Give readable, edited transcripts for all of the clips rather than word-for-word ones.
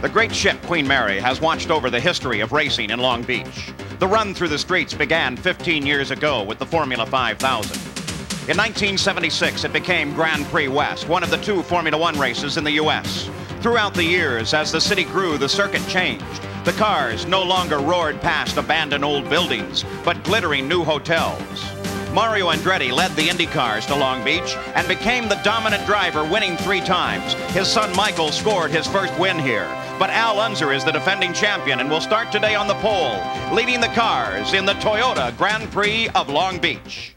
The great ship Queen Mary has watched over the history of racing in Long Beach. The run through the streets began 15 years ago with the Formula 5000. In 1976, it became Grand Prix West, one of the 2 Formula One races in the U.S. Throughout the years, as the city grew, the circuit changed. The cars no longer roared past abandoned old buildings, but glittering new hotels. Mario Andretti led the IndyCars to Long Beach and became the dominant driver, winning 3 times. His son Michael scored his first win here. But Al Unser is the defending champion and will start today on the pole, leading the cars in the Toyota Grand Prix of Long Beach.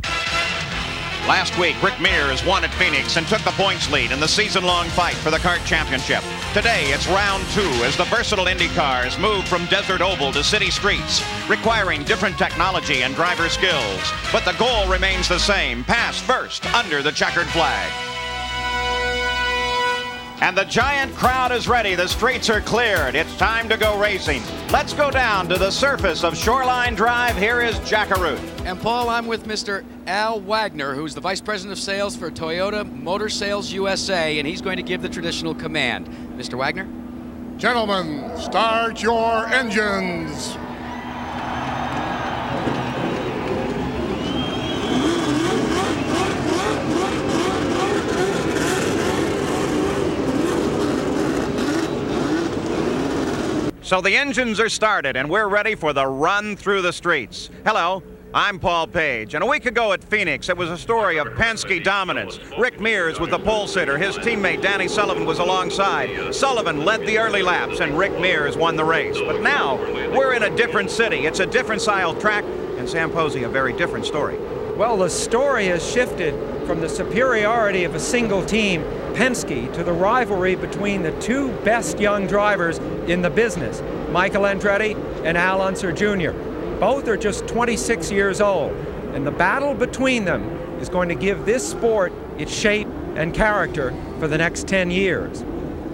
Last week, Rick Mears won at Phoenix and took the points lead in the season-long fight for the kart championship. Today, it's round 2 as the versatile Indy cars move from desert oval to city streets, requiring different technology and driver skills. But the goal remains the same: pass first under the checkered flag. And the giant crowd is ready. The streets are cleared. It's time to go racing. Let's go down to the surface of Shoreline Drive. Here is Jackaroo. And Paul, I'm with Mr. Al Wagner, who's the Vice President of Sales for Toyota Motor Sales USA, and he's going to give the traditional command. Mr. Wagner? Gentlemen, start your engines. So the engines are started, and we're ready for the run through the streets. Hello, I'm Paul Page, and a week ago at Phoenix, it was a story of Penske dominance. Rick Mears was the pole sitter. His teammate Danny Sullivan was alongside. Sullivan led the early laps, and Rick Mears won the race. But now, we're in a different city. It's a different style track, and Sam Posey, a very different story. Well, the story has shifted from the superiority of a single team, Penske, to the rivalry between the 2 best young drivers in the business, Michael Andretti and Al Unser Jr. Both are just 26 years old, and the battle between them is going to give this sport its shape and character for the next 10 years.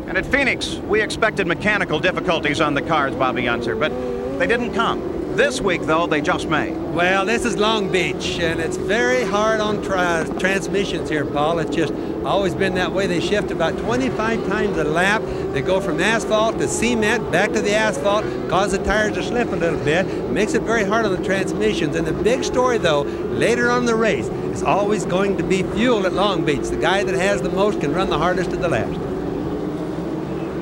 And at Phoenix, we expected mechanical difficulties on the cars, Bobby Unser, but they didn't come. This week, though, they just may. Well, this is Long Beach, and it's very hard on transmissions here, Paul. It's just always been that way. They shift about 25 times a lap. They go from asphalt to cement, back to the asphalt, cause the tires to slip a little bit. Makes it very hard on the transmissions. And the big story, though, later on in the race, is always going to be fuel at Long Beach. The guy that has the most can run the hardest of the laps.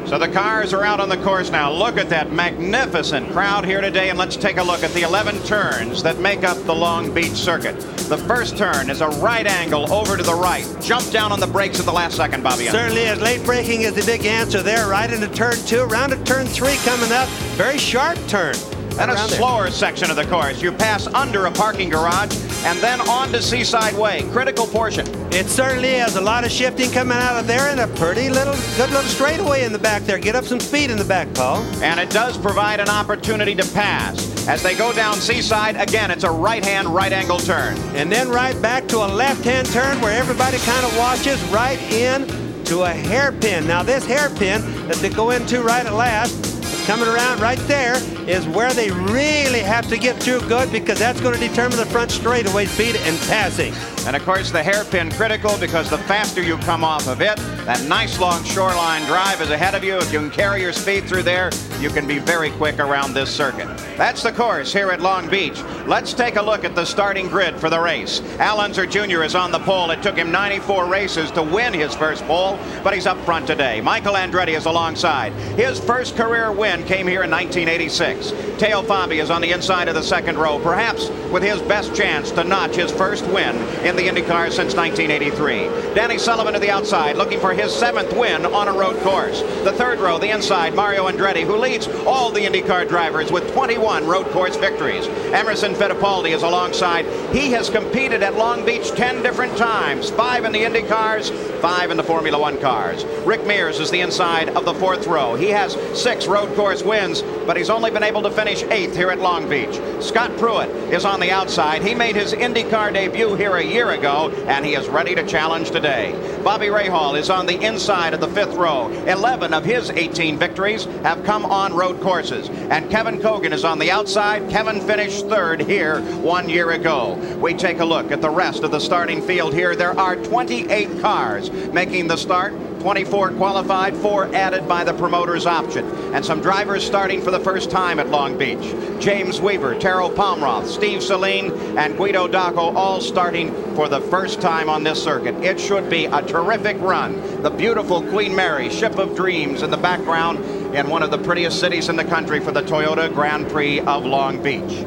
So the cars are out on the course now. Look at that magnificent crowd here today, and let's take a look at the 11 turns that make up the Long Beach circuit. The first turn is a right angle over to the right. Jump down on the brakes at the last second, Bobby. Certainly is. Late braking is the big answer there. Right into turn 2, round to turn 3 coming up. Very sharp turn. And a slower section of the course. You pass under a parking garage and then on to Seaside Way. Critical portion. It certainly is. A lot of shifting coming out of there and a pretty good little straightaway in the back there. Get up some speed in the back, Paul. And it does provide an opportunity to pass. As they go down Seaside, again, it's a right-hand, right-angle turn. And then right back to a left-hand turn where everybody kind of watches right in to a hairpin. Now this hairpin that they go into right at last, coming around right there, is where they really have to get through good, because that's going to determine the front straightaway speed and passing. And of course the hairpin critical, because the faster you come off of it, that nice long shoreline drive is ahead of you. If you can carry your speed through there, you can be very quick around this circuit. That's the course here at Long Beach. Let's take a look at the starting grid for the race. Al Unser Jr. is on the pole. It took him 94 races to win his first pole, but he's up front today. Michael Andretti is alongside. His first career win came here in 1986. Teo Fabi is on the inside of the second row, perhaps with his best chance to notch his first win in the IndyCar since 1983. Danny Sullivan to the outside, looking for his 7th win on a road course. The third row, the inside, Mario Andretti, who leads all the IndyCar drivers with 21 road course victories. Emerson Fittipaldi is alongside. He has competed at Long Beach 10 different times, 5 in the IndyCars, 5 in the Formula One cars. Rick Mears is the inside of the 4th row. He has 6 road course wins, but he's only been able to finish 8th here at Long Beach. Scott Pruitt is on the outside. He made his IndyCar debut here a year ago, and he is ready to challenge today. Bobby Rahal is on the inside of the 5th row. 11 of his 18 victories have come on road courses. And Kevin Cogan is on the outside. Kevin finished 3rd here 1 year ago. We take a look at the rest of the starting field here. There are 28 cars making the start. 24 qualified, 4 added by the promoter's option. And some drivers starting for the first time at Long Beach. James Weaver, Terrell Palmroth, Steve Saleen, and Guido Dacco all starting for the first time on this circuit. It should be a terrific run. The beautiful Queen Mary, Ship of Dreams in the background in one of the prettiest cities in the country for the Toyota Grand Prix of Long Beach.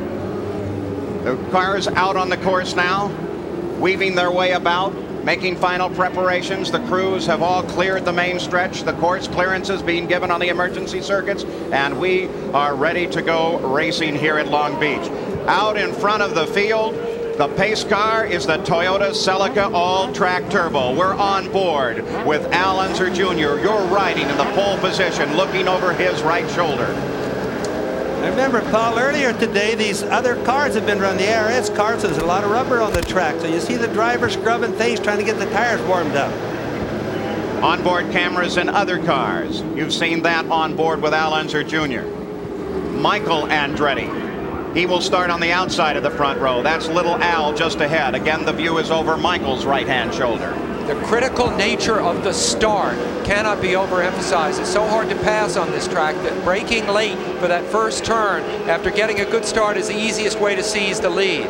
The cars out on the course now, weaving their way about, making final preparations. The crews have all cleared the main stretch. The course clearances being given on the emergency circuits, and we are ready to go racing here at Long Beach. Out in front of the field, the pace car is the Toyota Celica All-Track Turbo. We're on board with Al Unser Jr. You're riding in the pole position, looking over his right shoulder. Remember, Paul, earlier today, these other cars have been running, the ARS cars, so there's a lot of rubber on the track. So you see the driver scrubbing things, trying to get the tires warmed up. Onboard cameras in other cars. You've seen that on board with Al Unser Jr. Michael Andretti. He will start on the outside of the front row. That's little Al just ahead. Again, the view is over Michael's right-hand shoulder. The critical nature of the start cannot be overemphasized. It's so hard to pass on this track that braking late for that first turn after getting a good start is the easiest way to seize the lead.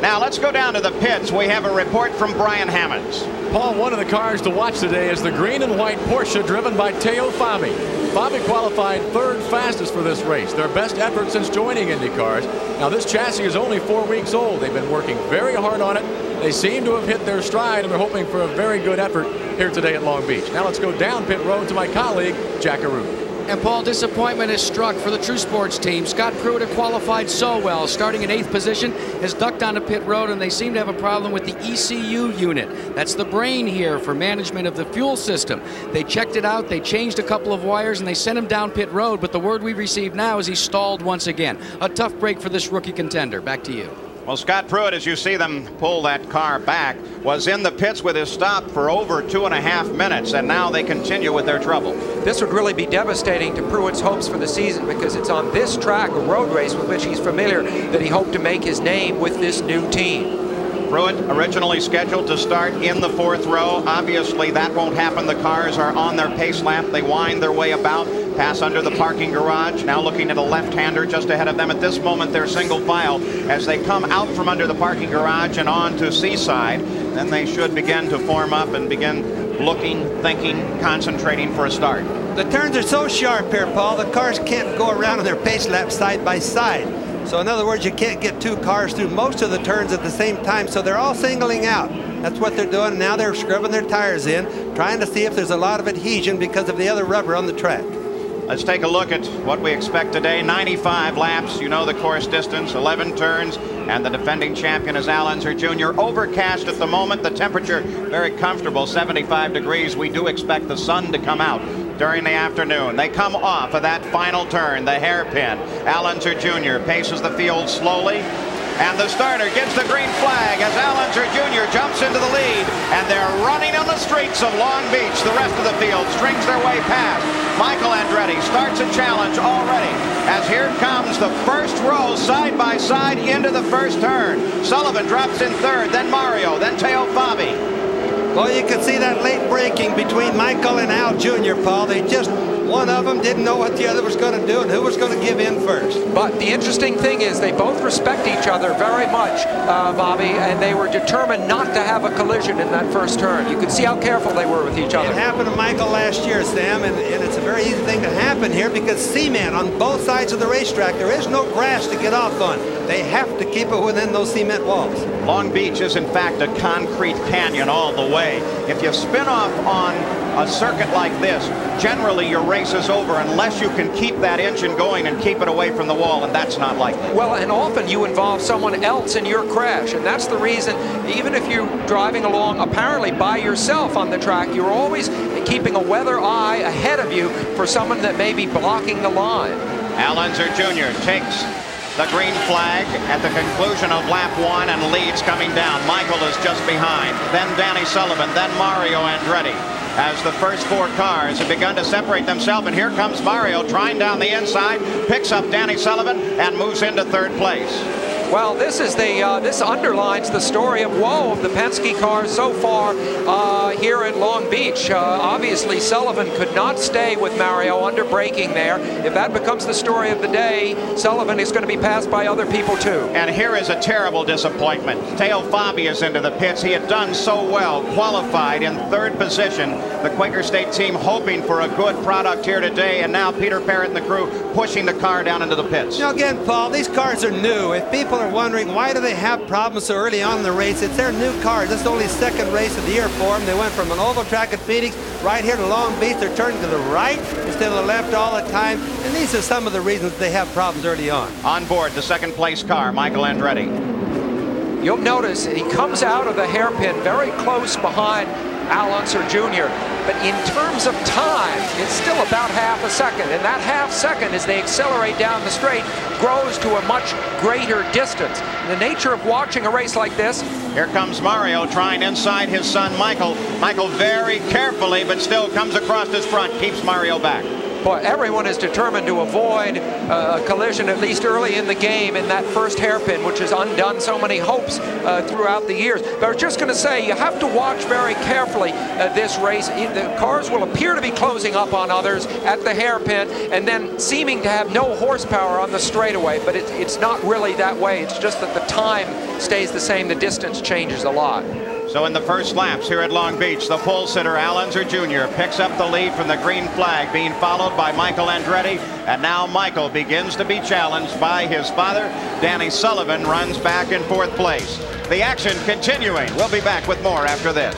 Now let's go down to the pits. We have a report from Brian Hammonds. Paul, one of the cars to watch today is the green and white Porsche driven by Teo Fabi. Fabi qualified 3rd fastest for this race, their best effort since joining IndyCars. Now this chassis is only 4 weeks old. They've been working very hard on it. They seem to have hit their stride, and they're hoping for a very good effort here today at Long Beach. Now let's go down pit road to my colleague, Jack Arute. And Paul, disappointment is struck for the True Sports team. Scott Pruitt had qualified so well, starting in 8th position, has ducked onto pit road, and they seem to have a problem with the ECU unit. That's the brain here for management of the fuel system. They checked it out, they changed a couple of wires, and they sent him down pit road, but the word we received now is he stalled once again. A tough break for this rookie contender. Back to you. Well, Scott Pruitt, as you see them pull that car back, was in the pits with his stop for over 2.5 minutes, and now they continue with their trouble. This would really be devastating to Pruitt's hopes for the season, because it's on this track, a road race with which he's familiar, that he hoped to make his name with this new team. Pruitt originally scheduled to start in the 4th row. Obviously, that won't happen. The cars are on their pace lap. They wind their way about, pass under the parking garage. Now looking at a left-hander just ahead of them. At this moment, they're single file as they come out from under the parking garage and on to Seaside. Then they should begin to form up and begin looking, thinking, concentrating for a start. The turns are so sharp here, Paul. The cars can't go around on their pace lap side by side. So in other words, you can't get 2 cars through most of the turns at the same time, so they're all singling out. That's what they're doing. Now they're scrubbing their tires in, trying to see if there's a lot of adhesion because of the other rubber on the track. Let's take a look at what we expect today. 95 laps, you know the course distance, 11 turns, and the defending champion is Al Unser Jr. Overcast at the moment, the temperature very comfortable, 75 degrees. We do expect the sun to come out during the afternoon. They come off of that final turn, the hairpin. Al Unser Jr. paces the field slowly, and the starter gets the green flag as Al Unser Jr. jumps into the lead, and they're running on the streets of Long Beach. The rest of the field strings their way past. Michael Andretti starts a challenge already as here comes the first row side by side into the first turn. Sullivan drops in 3rd, then Mario, then Teo Fabi. Well, you can see that late braking between Michael and Al Jr., Paul. They just, one of them didn't know what the other was going to do and who was going to give in first. But the interesting thing is they both respect each other very much, Bobby, and they were determined not to have a collision in that first turn. You could see how careful they were with each other. It happened to Michael last year, Sam, and it's a very easy thing to happen here because cement on both sides of the racetrack. There is no grass to get off on. They have to keep it within those cement walls. Long Beach is in fact a concrete canyon all the way. If you spin off on a circuit like this, generally your race is over unless you can keep that engine going and keep it away from the wall, and that's not likely. Well, and often you involve someone else in your crash, and that's the reason, even if you're driving along apparently by yourself on the track, you're always keeping a weather eye ahead of you for someone that may be blocking the line. Al Unser Jr. takes the green flag at the conclusion of lap 1 and leads coming down. Michael is just behind, then Danny Sullivan, then Mario Andretti, as the first 4 cars have begun to separate themselves. And here comes Mario trying down the inside, picks up Danny Sullivan and moves into 3rd place. Well, this is this underlines the story of woe of the Penske cars so far here at Long Beach. Obviously, Sullivan could not stay with Mario under braking there. If that becomes the story of the day, Sullivan is going to be passed by other people too. And here is a terrible disappointment. Teo Fabi is into the pits. He had done so well, qualified in 3rd position. The Quaker State team hoping for a good product here today, and now Peter Parrott and the crew pushing the car down into the pits. Now again, Paul, these cars are new. If people are wondering why do they have problems so early on in the race, it's their new car. This is only 2nd race of the year for them. They went from an oval track at Phoenix right here to Long Beach. They're turning to the right instead of the left all the time. And these are some of the reasons they have problems early on. On board the 2nd place car, Michael Andretti. You'll notice he comes out of the hairpin very close behind Al Unser Jr. But in terms of time, it's still about half a second. And that half second, as they accelerate down the straight, grows to a much greater distance. And the nature of watching a race like this. Here comes Mario trying inside his son Michael. Michael very carefully, but still comes across his front, keeps Mario back. Boy, everyone is determined to avoid a collision at least early in the game in that first hairpin, which has undone so many hopes throughout the years. But I was just going to say, you have to watch very carefully this race. The cars will appear to be closing up on others at the hairpin and then seeming to have no horsepower on the straightaway. But it's not really that way. It's just that the time stays the same. The distance changes a lot. So in the first laps here at Long Beach, the pole sitter Al Unser Jr. picks up the lead from the green flag, being followed by Michael Andretti. And now Michael begins to be challenged by his father. Danny Sullivan runs back in 4th place. The action continuing. We'll be back with more after this.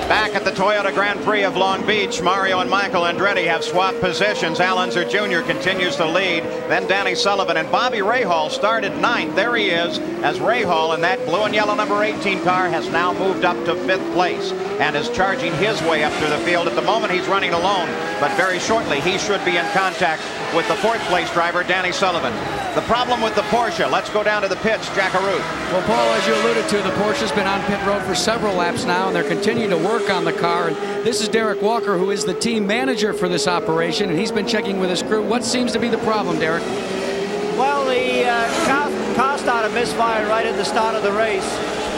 Back at the Toyota Grand Prix of Long Beach, Mario and Michael Andretti have swapped positions. Al Unser Jr. continues to lead. Then Danny Sullivan and Bobby Rahal started 9th. There he is, as Rahal in that blue and yellow number 18 car has now moved up to 5th place and is charging his way up through the field. At the moment, he's running alone, but very shortly he should be in contact with the 4th place driver, Danny Sullivan. The problem with the Porsche, let's go down to the pits, Jack Arute. Well, Paul, as you alluded to, the Porsche's been on pit road for several laps now, and they're continuing to work on the car. And this is Derek Walker, who is the team manager for this operation, and he's been checking with his crew. What seems to be the problem, Derek? Well, the car started misfiring right at the start of the race.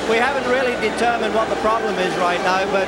We haven't really determined what the problem is right now, but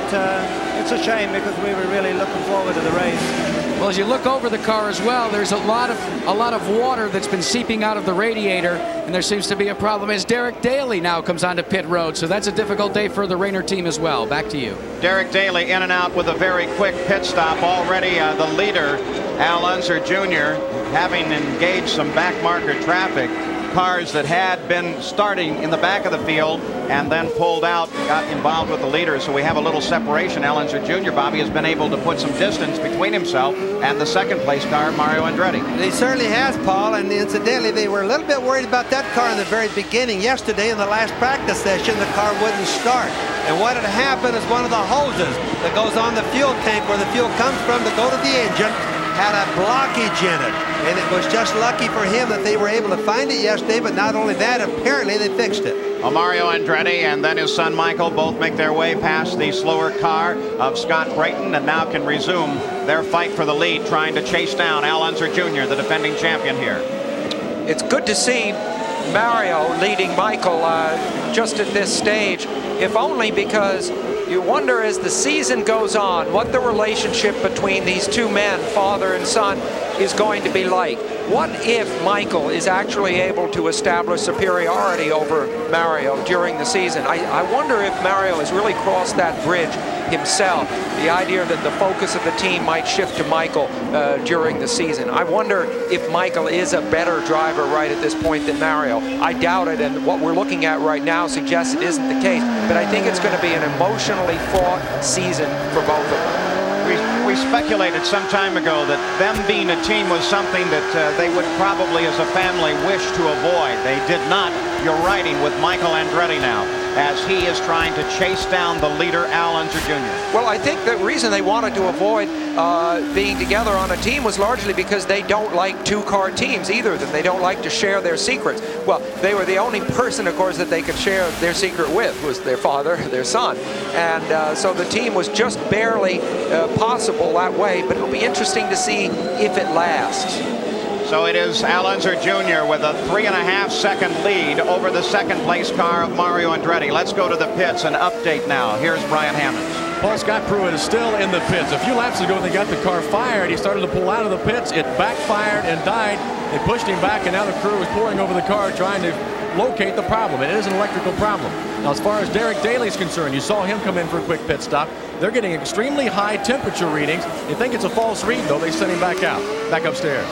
it's a shame because we were really looking forward to the race. Well, as you look over the car as well, there's a lot of water that's been seeping out of the radiator, and there seems to be a problem as Derek Daly now comes onto pit road. So that's a difficult day for the Rayner team as well. Back to you. Derek Daly in and out with a very quick pit stop. Already the leader, Al Unser Jr., having engaged some back marker traffic. Cars that had been starting in the back of the field and then pulled out, got involved with the leaders. So we have a little separation. Al Unser Jr., Bobby, has been able to put some distance between himself and the 2nd place car, Mario Andretti. He certainly has, Paul, and incidentally, they were a little bit worried about that car in the very beginning. Yesterday in the last practice session, the car wouldn't start. And what had happened is one of the hoses that goes on the fuel tank where the fuel comes from to go to the engine had a blockage in it, and it was just lucky for him that they were able to find it yesterday. But not only that, apparently they fixed it. Well, Mario Andretti and then his son Michael both make their way past the slower car of Scott Brayton and now can resume their fight for the lead, trying to chase down Al Unser Jr., the defending champion here. It's good to see Mario leading Michael just at this stage, if only because you wonder as the season goes on what the relationship between these two men, father and son, is going to be like. What if Michael is actually able to establish superiority over Mario during the season? I wonder if Mario has really crossed that bridge himself. The idea that the focus of the team might shift to Michael during the season. I wonder if Michael is a better driver right at this point than Mario. I doubt it, and what we're looking at right now suggests it isn't the case, but I think it's going to be an emotionally fraught season for both of them. We speculated some time ago that them being a team was something that they would probably as a family wish to avoid. They did not. You're riding with Michael Andretti now as he is trying to chase down the leader, Al Unser Jr. Well, I think the reason they wanted to avoid being together on a team was largely because they don't like two-car teams, either of them. They don't like to share their secrets. Well, they were the only person, of course, that they could share their secret with was their father, their son. And so the team was just barely possible that way, but it'll be interesting to see if it lasts. So it is Al Unser Jr. with a 3.5-second lead over the second-place car of Mario Andretti. Let's go to the pits and update now. Here's Brian Hammonds. Paul Scott Pruitt is still in the pits. A few laps ago, they got the car fired. He started to pull out of the pits. It backfired and died. They pushed him back, and now the crew is pouring over the car trying to locate the problem. It is an electrical problem. Now, as far as Derek Daly's concerned, you saw him come in for a quick pit stop. They're getting extremely high temperature readings. They think it's a false read, though. They send him back out, back upstairs.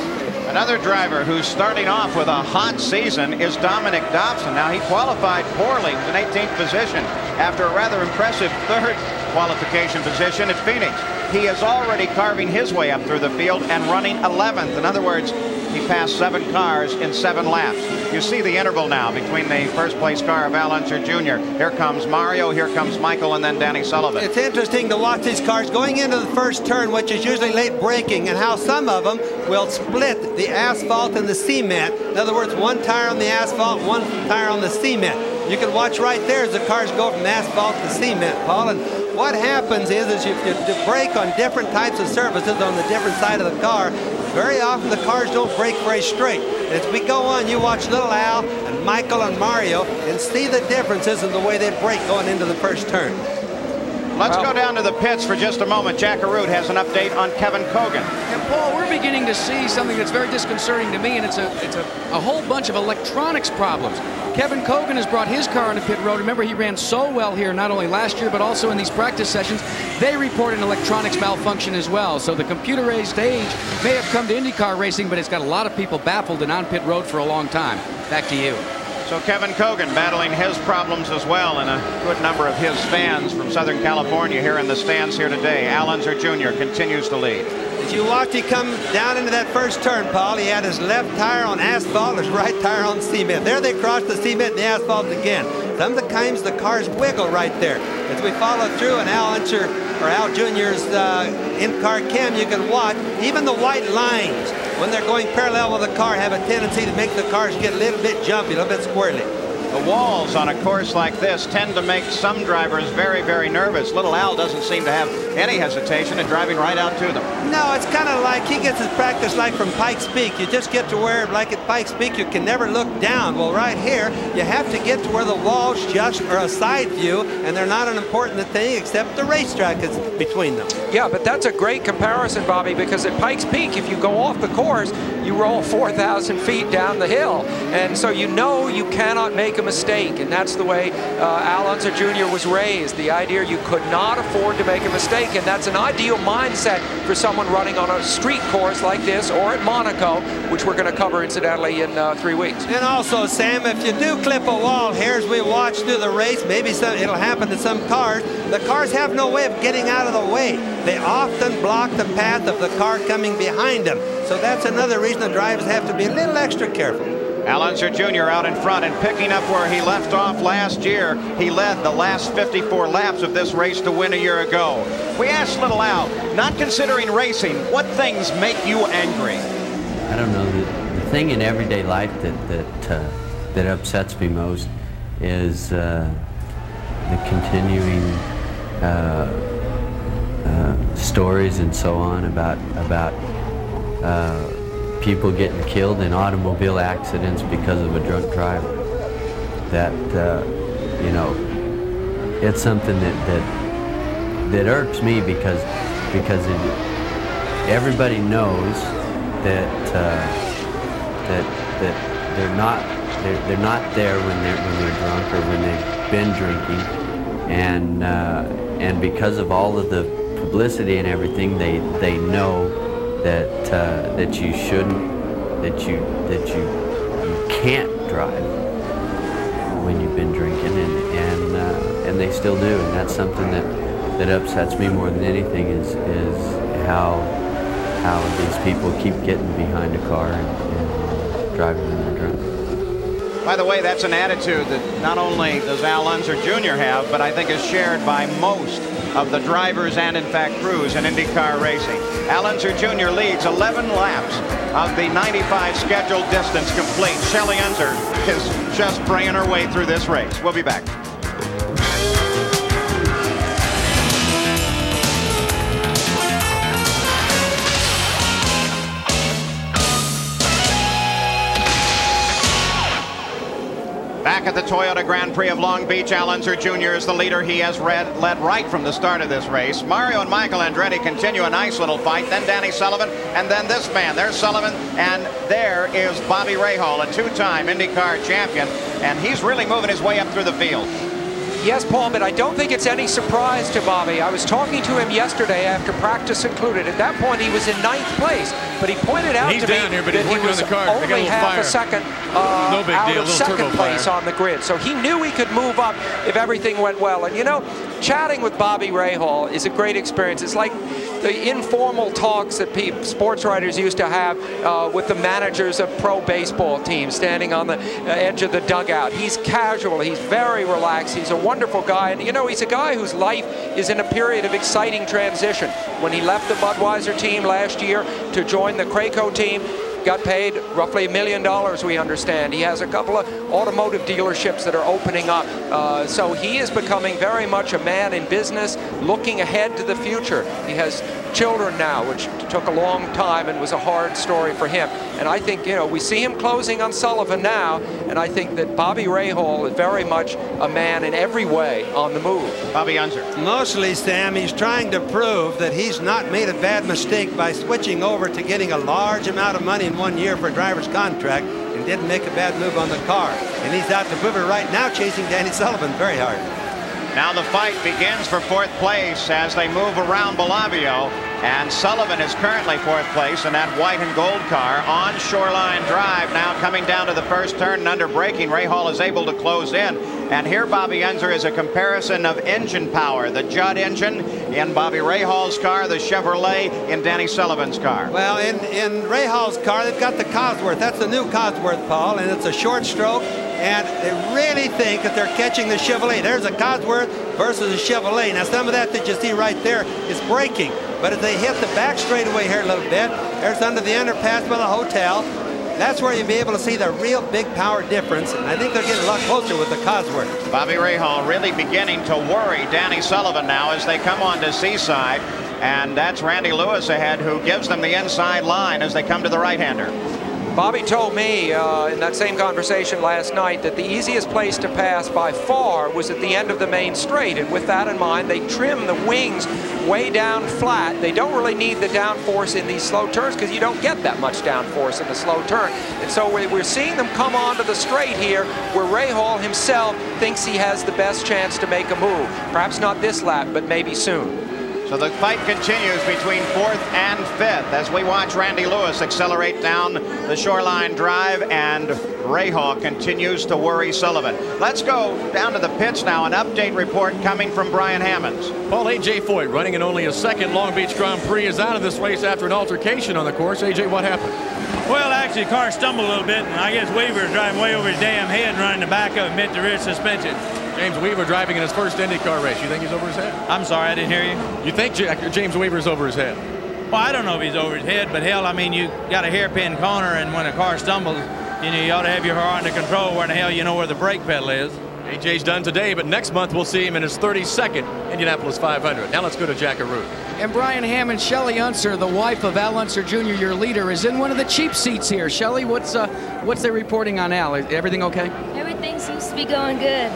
Another driver who's starting off with a hot season is Dominic Dobson. Now, he qualified poorly with an 18th position after a rather impressive third qualification position at Phoenix. He is already carving his way up through the field and running 11th. In other words, he passed 7 cars in 7 laps. You see the interval now between the first-place car of Al Unser Jr. Here comes Mario, here comes Michael, and then Danny Sullivan. It's interesting to watch these cars going into the first turn, which is usually late braking, and how some of them will split the asphalt and the cement. In other words, one tire on the asphalt, one tire on the cement. You can watch right there as the cars go from asphalt to cement, Paul. And what happens is you brake on different types of surfaces on the different side of the car. Very often the cars don't brake very straight. And as we go on, you watch little Al and Michael and Mario and see the differences in the way they brake going into the first turn. Let's go down to the pits for just a moment. Jack Arute has an update on Kevin Kogan. And Paul, we're beginning to see something that's very disconcerting to me, and it's a whole bunch of electronics problems. Kevin Kogan has brought his car onto pit road. Remember, he ran so well here not only last year but also in these practice sessions. They report an electronics malfunction as well. So the computerized age may have come to IndyCar racing, but it's got a lot of people baffled and on pit road for a long time. Back to you. So Kevin Kogan battling his problems as well, and a good number of his fans from Southern California here in the stands here today. Al Unser Jr. continues to lead. As you watch he come down into that first turn, Paul, he had his left tire on asphalt, his right tire on cement. There they crossed the cement and the asphalt again. Sometimes the cars wiggle right there. As we follow through, and Al Unser, or Al Jr.'s in-car cam, you can watch even the white lines when they're going parallel with the car have a tendency to make the cars get a little bit jumpy, a little bit squirrely. The walls on a course like this tend to make some drivers very, very nervous. Little Al doesn't seem to have any hesitation in driving right out to them. No, it's kind of like he gets his practice like from Pikes Peak. You just get to where, like at Pikes Peak, you can never look down. Well, right here, you have to get to where the walls just are a side view, and they're not an important thing except the racetrack is between them. Yeah, but that's a great comparison, Bobby, because at Pikes Peak, if you go off the course, you roll 4,000 feet down the hill. And so you know you cannot make a mistake, and that's the way Al Unser Jr. was raised. The idea you could not afford to make a mistake, and that's an ideal mindset for someone running on a street course like this or at Monaco, which we're going to cover incidentally in 3 weeks. And also, Sam, if you do clip a wall here as we watch through the race, maybe it'll happen to some cars. The cars have no way of getting out of the way. They often block the path of the car coming behind them. So that's another reason the drivers have to be a little extra careful. Al Unser Jr. out in front and picking up where he left off last year. He led the last 54 laps of this race to win a year ago. We asked little Al, not considering racing, what things make you angry? I don't know. The thing in everyday life that upsets me most is the continuing stories and so on about people getting killed in automobile accidents because of a drunk driver. That you know, it's something that irks me because everybody knows that they're not there when they're drunk or when they've been drinking, and because of all of the publicity and everything, they know that you shouldn't, that you can't drive when you've been drinking, and they still do, and that's something that upsets me more than anything is how these people keep getting behind a car and driving when they're drunk. By the way, that's an attitude that not only does Al Unser Jr. have, but I think is shared by most of the drivers and, in fact, crews in IndyCar racing. Al Unser Jr. leads 11 laps of the 95 scheduled distance complete. Shelley Unser is just praying her way through this race. We'll be back. back at the Toyota Grand Prix of Long Beach. Al Unser Jr. is the leader. He has led right from the start of this race. Mario and Michael Andretti continue a nice little fight. Then Danny Sullivan, and then this man. There's Sullivan, and there is Bobby Rahal, a two-time IndyCar champion, and he's really moving his way up through the field. Yes, Paul, but I don't think it's any surprise to Bobby. I was talking to him yesterday after practice concluded. At that point, he was in 9th place, but he pointed out to me that he was only half a second out of second place on the grid. So he knew he could move up if everything went well. And you know, chatting with Bobby Rahal is a great experience. It's like the informal talks that sports writers used to have with the managers of pro baseball teams standing on the edge of the dugout. He's casual, he's very relaxed, he's a wonderful guy, and you know, he's a guy whose life is in a period of exciting transition. When he left the Budweiser team last year to join the Craco team, got paid roughly $1 million, we understand. He has a couple of automotive dealerships that are opening up. So he is becoming very much a man in business, looking ahead to the future. He has children now, which took a long time and was a hard story for him. And I think, you know, we see him closing on Sullivan now, and I think that Bobby Rahal is very much a man in every way on the move. Bobby Unser. Mostly, Sam, he's trying to prove that he's not made a bad mistake by switching over to getting a large amount of money in 1 year for a driver's contract and didn't make a bad move on the car. And he's out to prove it right now, chasing Danny Sullivan very hard. Now the fight begins for 4th place as they move around Bellavio, and Sullivan is currently 4th place in that white and gold car on Shoreline Drive. Now coming down to the first turn and under braking, Rahal is able to close in. And here Bobby Unser is a comparison of engine power. The Judd engine in Bobby Rahal's car, the Chevrolet in Danny Sullivan's car. Well, in Rahal's car, they've got the Cosworth. That's the new Cosworth, Paul, and it's a short stroke. And they really think that they're catching the Chevrolet. There's a Cosworth versus a Chevrolet. Now, some of that you see right there is braking. But as they hit the back straightaway here a little bit, there's under the underpass by the hotel. That's where you'll be able to see the real big power difference. And I think they're getting a lot closer with the Cosworth. Bobby Rahal really beginning to worry Danny Sullivan now as they come on to Seaside. And that's Randy Lewis ahead, who gives them the inside line as they come to the right-hander. Bobby told me in that same conversation last night that the easiest place to pass by far was at the end of the main straight, and with that in mind, they trim the wings way down flat. They don't really need the downforce in these slow turns because you don't get that much downforce in a slow turn. And so we're seeing them come onto the straight here where Rahal himself thinks he has the best chance to make a move. Perhaps not this lap, but maybe soon. So the fight continues between 4th and 5th as we watch Randy Lewis accelerate down the Shoreline Drive, and Rahal continues to worry Sullivan. Let's go down to the pits now. An update report coming from Brian Hammonds. Paul, A.J. Foyt, running in only a second Long Beach Grand Prix, is out of this race after an altercation on the course. A.J., what happened? Well, actually, the car stumbled a little bit, and I guess Weaver is driving way over his damn head and running the back of him, hit the rear suspension. James Weaver driving in his first IndyCar race. You think he's over his head? I'm sorry, I didn't hear you. You think James Weaver's over his head? Well, I don't know if he's over his head, but hell, I mean, you got a hairpin corner, and when a car stumbles, you know, you ought to have your car under control where the hell you know where the brake pedal is. AJ's done today, but next month we'll see him in his 32nd Indianapolis 500. Now let's go to Jack Arute. And Brian Hammond, Shelley Unser, the wife of Al Unser Jr., your leader, is in one of the cheap seats here. Shelley, what's they reporting on Al? Is everything okay? Everything seems to be going good.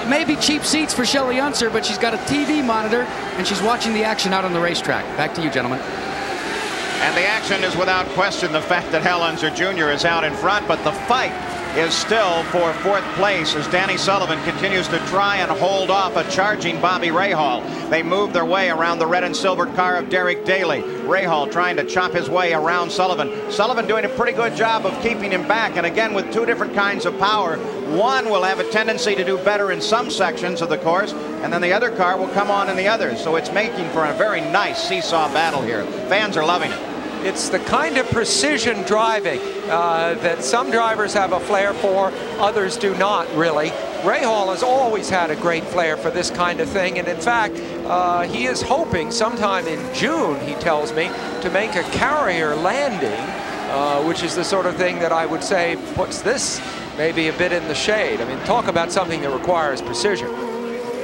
Maybe cheap seats for Shelley Unser, but she's got a TV monitor and she's watching the action out on the racetrack. Back to you, gentlemen. And the action is without question the fact that Al Unser Jr. is out in front, but the fight is still for 4th place as Danny Sullivan continues to try and hold off a charging Bobby Rahal. They move their way around the red and silver car of Derek Daly. Rahal trying to chop his way around Sullivan. Sullivan doing a pretty good job of keeping him back, and again with two different kinds of power. One will have a tendency to do better in some sections of the course, and then the other car will come on in the others. So it's making for a very nice seesaw battle here. Fans are loving it. It's the kind of precision driving that some drivers have a flair for, others do not really. Rahal has always had a great flair for this kind of thing, and in fact, he is hoping sometime in June, he tells me, to make a carrier landing, which is the sort of thing that I would say puts this maybe a bit in the shade. I mean, talk about something that requires precision.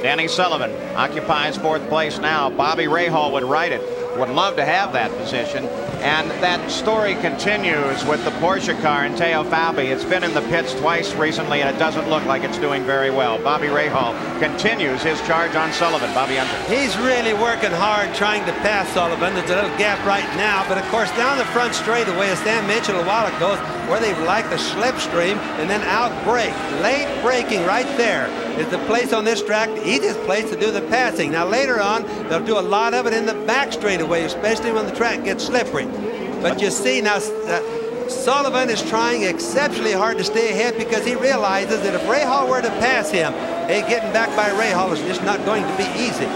Danny Sullivan occupies 4th place now. Bobby Rahal would ride it. Would love to have that position. And that story continues with the Porsche car and Teo Fabi. It's been in the pits twice recently, and it doesn't look like it's doing very well. Bobby Rahal continues his charge on Sullivan. Bobby Unser. He's really working hard trying to pass Sullivan. There's a little gap right now, but of course down the front straightaway, as Sam mentioned a while ago, where they like the slipstream and then out brake. Late braking right there is the place on this track, the easiest place to do the passing. Now later on, they'll do a lot of it in the back straightaway, especially when the track gets slippery. But you see now, Sullivan is trying exceptionally hard to stay ahead because he realizes that if Rahal were to pass him, hey, getting back by Rahal is just not going to be easy.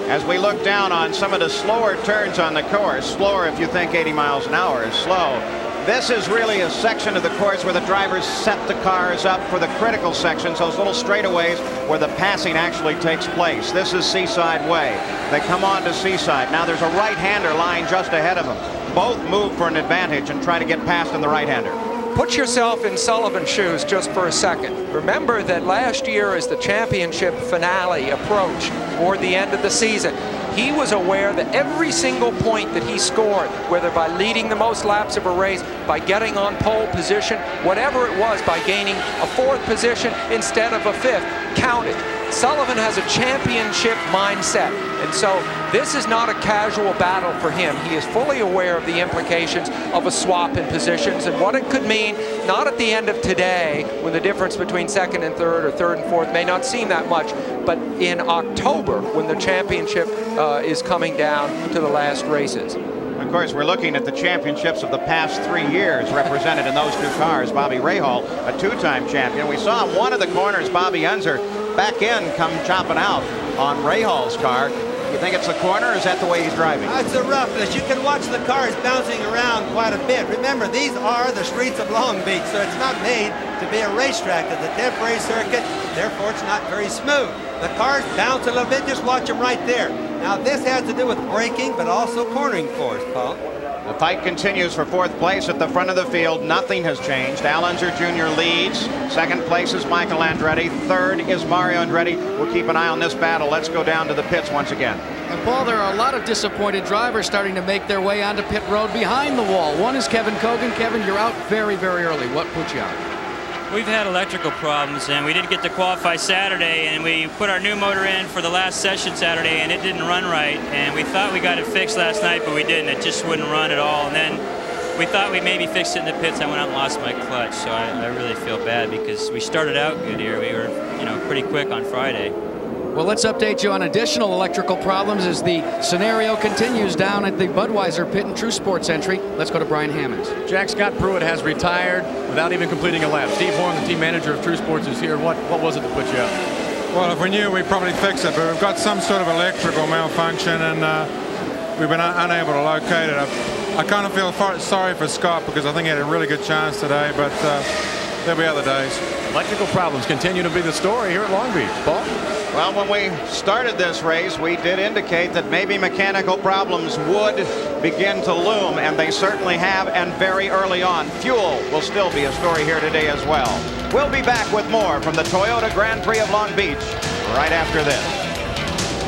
As we look down on some of the slower turns on the course, slower if you think 80 miles an hour is slow, this is really a section of the course where the drivers set the cars up for the critical sections, those little straightaways where the passing actually takes place. This is Seaside Way. They come on to Seaside. Now there's a right-hander lying just ahead of them. Both move for an advantage and try to get past in the right-hander. Put yourself in Sullivan's shoes just for a second. Remember that last year, as the championship finale approached toward the end of the season, he was aware that every single point that he scored, whether by leading the most laps of a race, by getting on pole position, whatever it was, by gaining a 4th position instead of a 5th, counted. Sullivan has a championship mindset, and so this is not a casual battle for him. He is fully aware of the implications of a swap in positions and what it could mean, not at the end of today, when the difference between 2nd and 3rd or 3rd and 4th may not seem that much, but in October, when the championship is coming down to the last races. Of course, we're looking at the championships of the past 3 years represented in those 2 cars. Bobby Rahal, a 2-time champion. We saw in one of the corners Bobby Unser back in come chopping out on Rahal's car. You think it's the corner, or is that the way he's driving? It's the roughness. You can watch the cars bouncing around quite a bit. Remember, these are the streets of Long Beach, so it's not made to be a racetrack. It's a temporary circuit, therefore it's not very smooth. The cars bounce a little bit, just watch them right there. Now this has to do with braking, but also cornering force, Paul. The fight continues for 4th place at the front of the field. Nothing has changed. Al Unser Jr. leads. 2nd place is Michael Andretti. 3rd is Mario Andretti. We'll keep an eye on this battle. Let's go down to the pits once again. And Paul, there are a lot of disappointed drivers starting to make their way onto pit road behind the wall. One is Kevin Kogan. Kevin, you're out very, very early. What put you out? We've had electrical problems, and we didn't get to qualify Saturday, and we put our new motor in for the last session Saturday, and it didn't run right, and we thought we got it fixed last night, but we didn't. It just wouldn't run at all, and then we thought we maybe fixed it in the pits. I went out and lost my clutch, so I really feel bad because we started out good here. We were, pretty quick on Friday. Well, let's update you on additional electrical problems as the scenario continues down at the Budweiser pit and True Sports entry. Let's go to Brian Hammonds. Jack, Scott Pruitt has retired without even completing a lap. Steve Horn, the team manager of True Sports, is here. What was it that put you out? Well, if we knew, we'd probably fix it, but we've got some sort of electrical malfunction, and we've been unable to locate it. I kind of feel sorry for Scott because I think he had a really good chance today, but there'll be other days. Electrical problems continue to be the story here at Long Beach. Paul? Well, when we started this race, we did indicate that maybe mechanical problems would begin to loom, and they certainly have, and very early on. Fuel will still be a story here today as well. We'll be back with more from the Toyota Grand Prix of Long Beach right after this.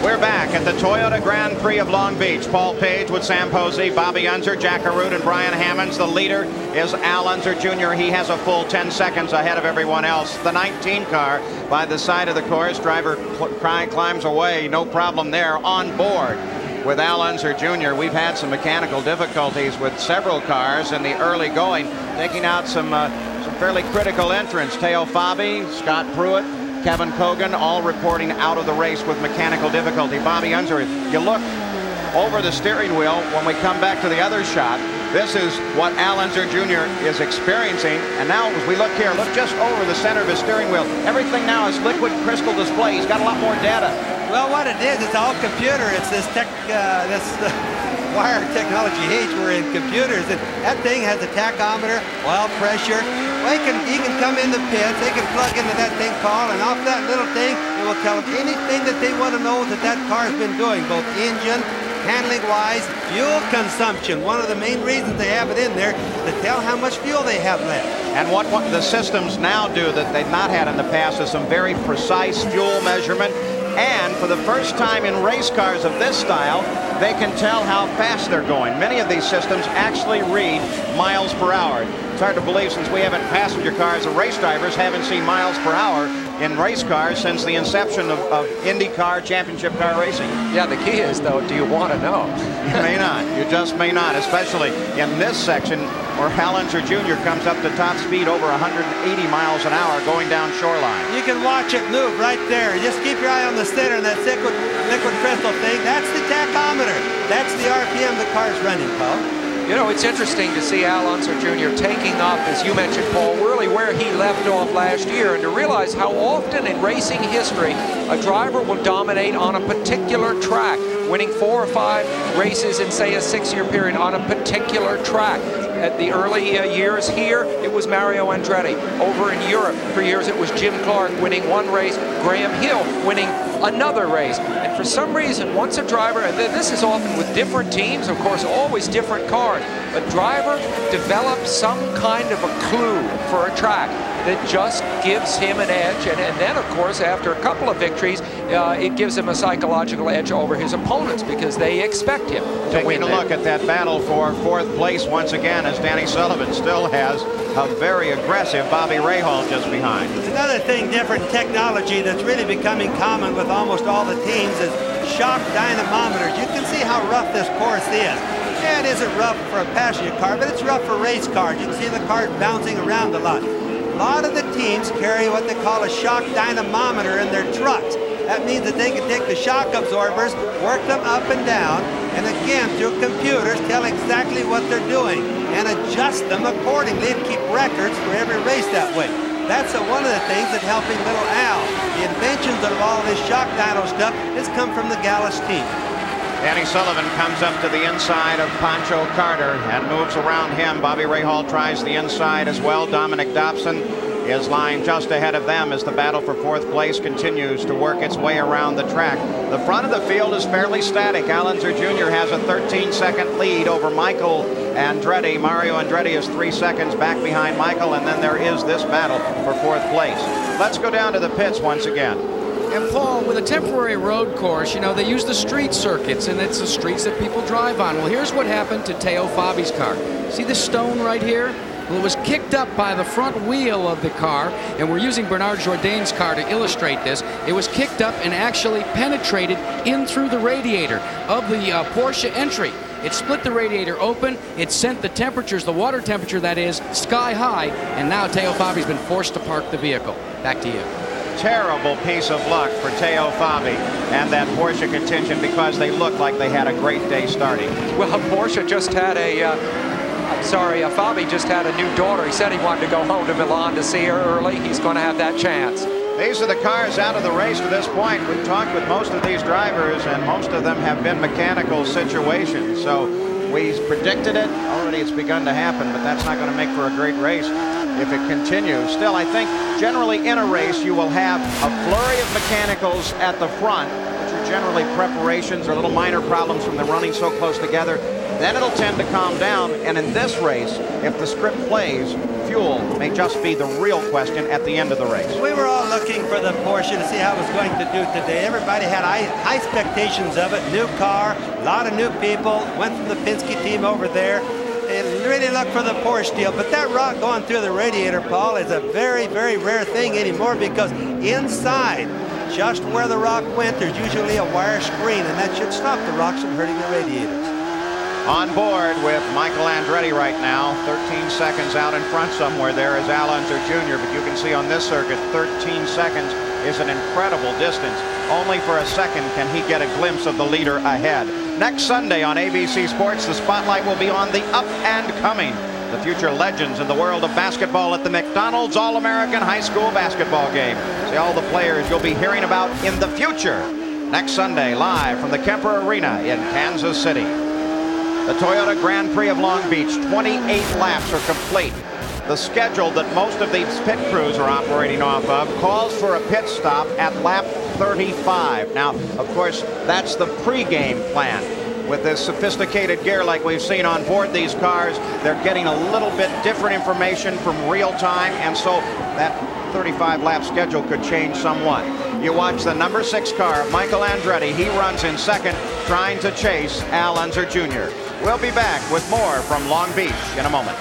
We're back at the Toyota Grand Prix of Long Beach. Paul Page with Sam Posey, Bobby Unser, Jack Arute, and Brian Hammonds. The leader is Al Unser Jr. He has a full 10 seconds ahead of everyone else. The 19 car by the side of the course. Driver climbs away. No problem there. On board with Al Unser Jr. We've had some mechanical difficulties with several cars in the early going, taking out some fairly critical entrants. Teo Fabi, Scott Pruitt, Kevin Kogan, all reporting out of the race with mechanical difficulty. Bobby Unser, you look over the steering wheel when we come back to the other shot. This is what Al Unser Jr. is experiencing. And now as we look here, look just over the center of his steering wheel. Everything now is liquid crystal display. He's got a lot more data. Well, what it is, it's all computer. It's this wire technology age. We're in computers, and that thing has a tachometer, oil pressure. Well, he can come in the pits, they can plug into that thing, Paul, and off that little thing, it will tell them anything that they want to know that car's been doing, both engine, handling-wise, fuel consumption. One of the main reasons they have it in there is to tell how much fuel they have left. And what the systems now do that they've not had in the past is some very precise fuel measurement. And for the first time in race cars of this style, they can tell how fast they're going. Many of these systems actually read miles per hour. It's hard to believe, since we haven't passenger cars, the race drivers haven't seen miles per hour in race cars since the inception of IndyCar championship car racing. Yeah, the key is, though, do you want to know? You may not. You just may not, especially in this section where Hal Unser Jr. comes up to top speed over 180 miles an hour going down shoreline. You can watch it move right there. Just keep your eye on the center and that liquid crystal thing. That's the tachometer. That's the RPM the car's running, Paul. You know, it's interesting to see Al Unser Jr. taking up, as you mentioned, Paul, really where he left off last year, and to realize how often in racing history a driver will dominate on a particular track, winning 4 or 5 races in, say, a 6-year period on a particular track. At the early years here, it was Mario Andretti. Over in Europe, for years, it was Jim Clark winning 1 race, Graham Hill winning another race. And for some reason, once a driver, and this is often with different teams, of course, always different cars, a driver develops some kind of a clue for a track that just gives him an edge, and then, of course, after a couple of victories, it gives him a psychological edge over his opponents because they expect him to win. Taking a look at that battle for 4th place once again, as Danny Sullivan still has a very aggressive Bobby Rahal just behind. Another thing, different technology that's really becoming common with almost all the teams is shock dynamometers. You can see how rough this course is. Yeah, it isn't rough for a passenger car, but it's rough for race cars. You can see the cars bouncing around a lot. A lot of the teams carry what they call a shock dynamometer in their trucks. That means that they can take the shock absorbers, work them up and down, and again, through computers, tell exactly what they're doing and adjust them accordingly and keep records for every race that way. That's one of the things that's helping little Al. The inventions of all this shock dyno stuff has come from the Gallus team. Danny Sullivan comes up to the inside of Pancho Carter and moves around him. Bobby Rahal tries the inside as well. Dominic Dobson is lying just ahead of them as the battle for 4th place continues to work its way around the track. The front of the field is fairly static. Al Unser Jr. has a 13-second lead over Michael Andretti. Mario Andretti is 3 seconds back behind Michael, and then there is this battle for 4th place. Let's go down to the pits once again. And Paul, with a temporary road course, you know, they use the street circuits, and it's the streets that people drive on. Well, here's what happened to Teo Fabi's car. See this stone right here? Well, it was kicked up by the front wheel of the car, and we're using Bernard Jourdain's car to illustrate this. It was kicked up and actually penetrated in through the radiator of the Porsche entry. It split the radiator open. It sent the temperatures, the water temperature that is, sky high, and now Teo Fabi's been forced to park the vehicle. Back to you. Terrible piece of luck for Teo Fabi and that Porsche contingent, because they looked like they had a great day starting. Well, Porsche just had Fabi just had a new daughter. He said he wanted to go home to Milan to see her early. He's going to have that chance. These are the cars out of the race to this point. We've talked with most of these drivers, and most of them have been mechanical situations. So we predicted it. Already it's begun to happen, but that's not going to make for a great race if it continues. Still, I think generally in a race you will have a flurry of mechanicals at the front, which are generally preparations or little minor problems from them running so close together. Then it'll tend to calm down, and in this race, if the script plays, fuel may just be the real question at the end of the race. We were all looking for the Porsche to see how it was going to do today. Everybody had high expectations of it. New car, a lot of new people, went from the Penske team over there. They really looked for the Porsche deal, but that rock going through the radiator, Paul, is a very, very rare thing anymore, because inside, just where the rock went, there's usually a wire screen, and that should stop the rocks from hurting the radiators. On board with Michael Andretti right now, 13 seconds out in front somewhere there is Al Unser Jr., but you can see on this circuit 13 seconds is an incredible distance. Only for a second can he get a glimpse of the leader ahead. Next Sunday on ABC Sports, the spotlight will be on the up and coming, the future legends in the world of basketball at the McDonald's All-American High School basketball game. See all the players you'll be hearing about in the future. Next Sunday, live from the Kemper Arena in Kansas City. The Toyota Grand Prix of Long Beach, 28 laps are complete. The schedule that most of these pit crews are operating off of calls for a pit stop at lap 35. Now, of course, that's the pre-game plan. With this sophisticated gear like we've seen on board these cars, they're getting a little bit different information from real time, and so that 35 lap schedule could change somewhat. you watch the number 6 car, Michael Andretti. He runs in second, trying to chase Al Unser Jr. We'll be back with more from Long Beach in a moment.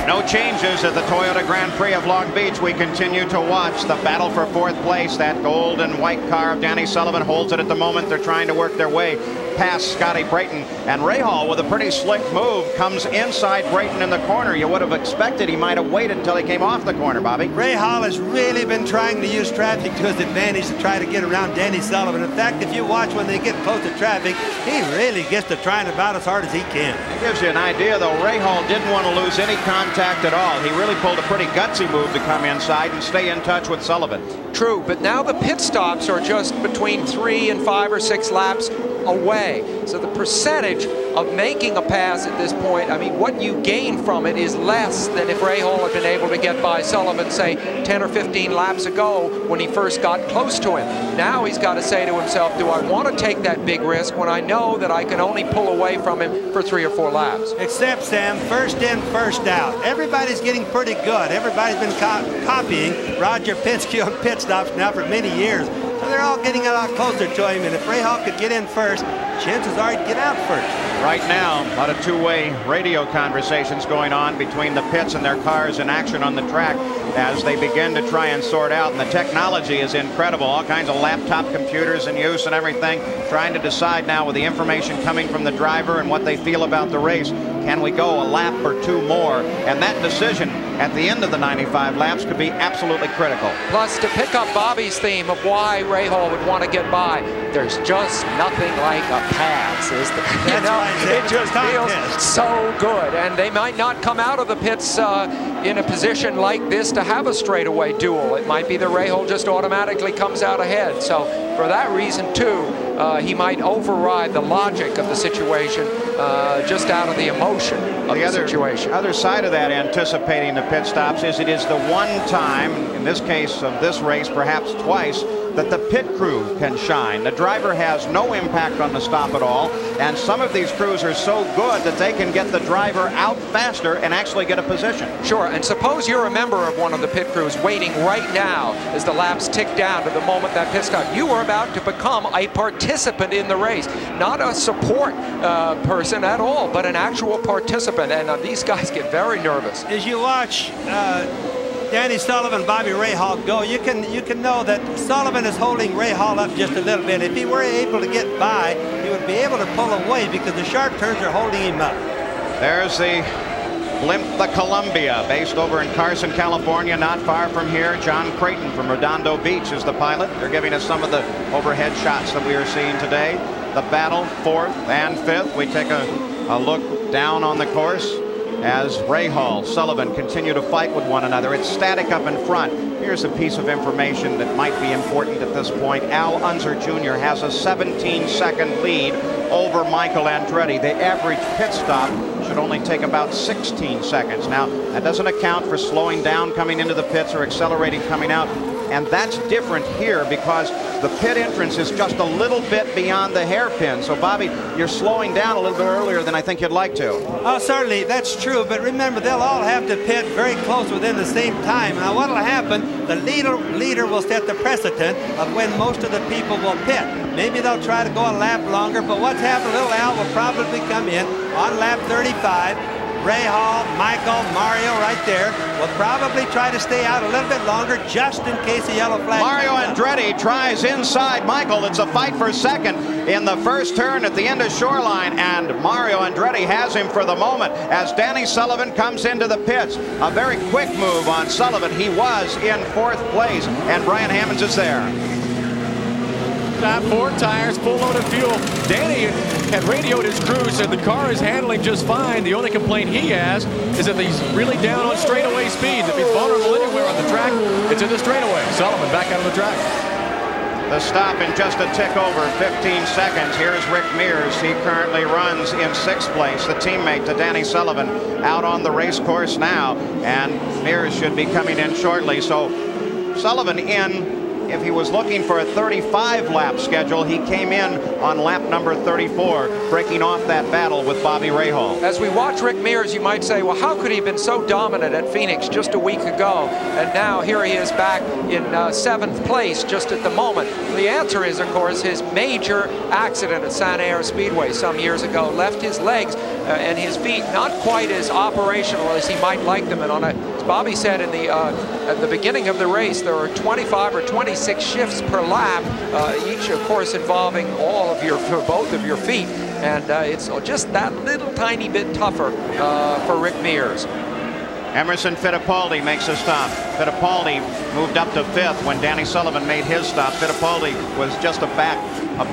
No changes at the Toyota Grand Prix of Long Beach. We continue to watch the battle for 4th place. That gold and white car of Danny Sullivan holds it at the moment. They're trying to work their way past Scotty Brayton, and Rahal with a pretty slick move comes inside Brayton in the corner. You would have expected he might have waited until he came off the corner, Bobby. Rahal has really been trying to use traffic to his advantage to try to get around Danny Sullivan. In fact, if you watch when they get close to traffic, he really gets to trying about as hard as he can. It gives you an idea, though. Rahal didn't want to lose any contact at all. He really pulled a pretty gutsy move to come inside and stay in touch with Sullivan. True, but now the pit stops are just between 3 and 5 or 6 laps away. So the percentage of making a pass at this point, I mean, what you gain from it is less than if Rahal had been able to get by Sullivan, say, 10 or 15 laps ago when he first got close to him. Now he's got to say to himself, do I want to take that big risk when I know that I can only pull away from him for 3 or 4 laps? Except, Sam, first in, first out. Everybody's getting pretty good. Everybody's been copying Roger Penske on pit stops now for many years. So they're all getting a lot closer to him, and if Rahal could get in first, chances are he'd get out first. Right now, a lot of two-way radio conversations going on between the pits and their cars in action on the track as they begin to try and sort out. And the technology is incredible. All kinds of laptop computers in use and everything, trying to decide now with the information coming from the driver and what they feel about the race. Can we go a lap or 2 more? And that decision at the end of the 95 laps could be absolutely critical. Plus, to pick up Bobby's theme of why Rahal would want to get by, there's just nothing like a pass, is there? You know, it just feels so good. And they might not come out of the pits in a position like this to have a straightaway duel. It might be that Rahal just automatically comes out ahead. So for that reason, too, he might override the logic of the situation just out of the emotion of the situation. The other side of that, anticipating the pit stops, is it is the one time, in this case of this race, perhaps twice, that the pit crew can shine. The driver has no impact on the stop at all, and some of these crews are so good that they can get the driver out faster and actually get a position. Sure, and suppose you're a member of one of the pit crews waiting right now as the laps tick down to the moment that pit stop. You are about to become a participant in the race, not a support person at all, but an actual participant, and these guys get very nervous. As you watch Danny Sullivan, Bobby Rahal go, you can know that Sullivan is holding Rahal up just a little bit. If he were able to get by, he would be able to pull away because the sharp turns are holding him up. There's the blimp, the Columbia, based over in Carson, California, not far from here. John Creighton from Redondo Beach is the pilot. They're giving us some of the overhead shots that we are seeing today. The battle, 4th and 5th. We take a look down on the course as Rahal, Sullivan continue to fight with one another. It's static up in front. Here's a piece of information that might be important at this point. Al Unser Jr. has a 17-second lead over Michael Andretti. The average pit stop should only take about 16 seconds. Now, that doesn't account for slowing down coming into the pits or accelerating coming out. And that's different here because the pit entrance is just a little bit beyond the hairpin. So, Bobby, you're slowing down a little bit earlier than I think you'd like to. Oh, certainly, that's true. But remember, they'll all have to pit very close within the same time. Now, what will happen, the leader will set the precedent of when most of the people will pit. Maybe they'll try to go a lap longer, but what's happened, little Al will probably come in on lap 35. Rahal, Michael, Mario right there will probably try to stay out a little bit longer just in case a yellow flag. Mario Andretti tries inside Michael. It's a fight for second in the first turn at the end of Shoreline, and Mario Andretti has him for the moment as Danny Sullivan comes into the pits. A very quick move on Sullivan. He was in 4th place, and Brian Hammonds is there. Top 4 tires, full load of fuel. Danny had radioed his crew, said the car is handling just fine. The only complaint he has is that he's really down on straightaway speeds. If he's vulnerable anywhere on the track, it's in the straightaway. Sullivan back out of the track. The stop in just a tick over 15 seconds. Here's Rick Mears. He currently runs in 6th place, the teammate to Danny Sullivan, out on the race course now, and Mears should be coming in shortly. So Sullivan in if he was looking for a 35-lap schedule, he came in on lap number 34, breaking off that battle with Bobby Rahal. As we watch Rick Mears, you might say, well, how could he have been so dominant at Phoenix just a week ago? And now here he is back in 7th place just at the moment. The answer is, of course, his major accident at Santa Ana Speedway some years ago left his legs and his feet not quite as operational as he might like them. And as Bobby said at the beginning of the race, there are 25 or 26 shifts per lap, each, of course, involving both of your feet. And it's just that little tiny bit tougher for Rick Mears. Emerson Fittipaldi makes a stop. Fittipaldi moved up to 5th when Danny Sullivan made his stop. Fittipaldi was just a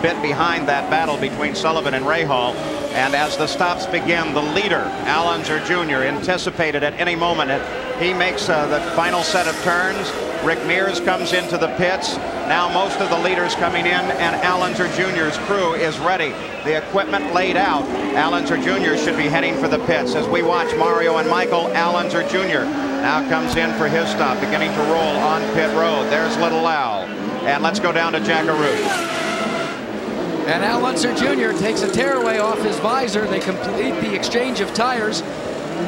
bit behind that battle between Sullivan and Rahal. And as the stops begin, the leader, Al Unser Jr., anticipated at any moment he makes the final set of turns. Rick Mears comes into the pits. Now most of the leaders coming in, and Al Unser Jr.'s crew is ready. The equipment laid out. Al Unser Jr. should be heading for the pits. As we watch Mario and Michael, Al Unser Jr. now comes in for his stop, beginning to roll on pit road. There's little Al. And let's go down to Jackaroo. And Al Unser Jr. takes a tearaway off his visor. They complete the exchange of tires.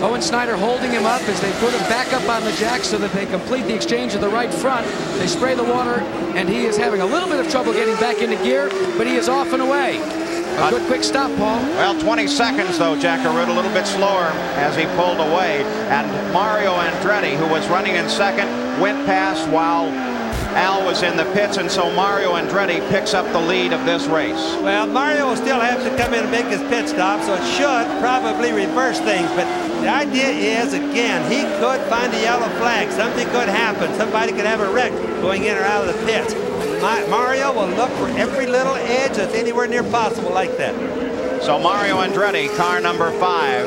Owen Snyder holding him up as they put him back up on the jack so that they complete the exchange of the right front. They spray the water, and he is having a little bit of trouble getting back into gear, but he is off and away. A good quick stop, Paul. Well, 20 seconds, though, Jackaroo, a little bit slower as he pulled away. And Mario Andretti, who was running in second, went past while Al was in the pits, and so Mario Andretti picks up the lead of this race. Well, Mario will still have to come in and make his pit stop, so it should probably reverse things. But the idea is, again, he could find a yellow flag. Something could happen. Somebody could have a wreck going in or out of the pits. Mario will look for every little edge that's anywhere near possible like that. So Mario Andretti, car number 5,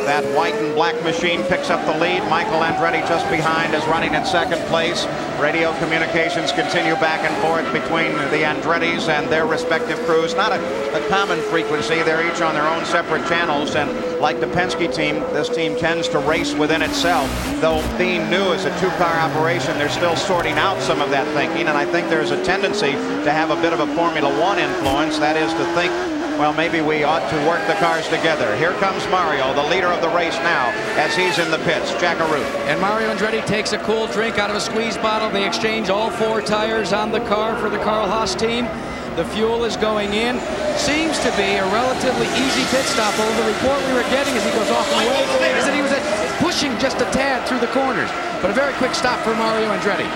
that white and black machine picks up the lead. Michael Andretti just behind is running in second place. Radio communications continue back and forth between the Andrettis and their respective crews. Not a common frequency. They're each on their own separate channels. And like the Penske team, this team tends to race within itself. Though being new as a two-car operation, they're still sorting out some of that thinking. And I think there's a tendency to have a bit of a Formula One influence. That is to think, well, maybe we ought to work the cars together. Here comes Mario, the leader of the race now, as he's in the pits. Jackaroo. And Mario Andretti takes a cool drink out of a squeeze bottle. They exchange all 4 tires on the car for the Carl Haas team. The fuel is going in. Seems to be a relatively easy pit stop, although the report we were getting as he goes off and away is that he was pushing just a tad through the corners. But a very quick stop for Mario Andretti.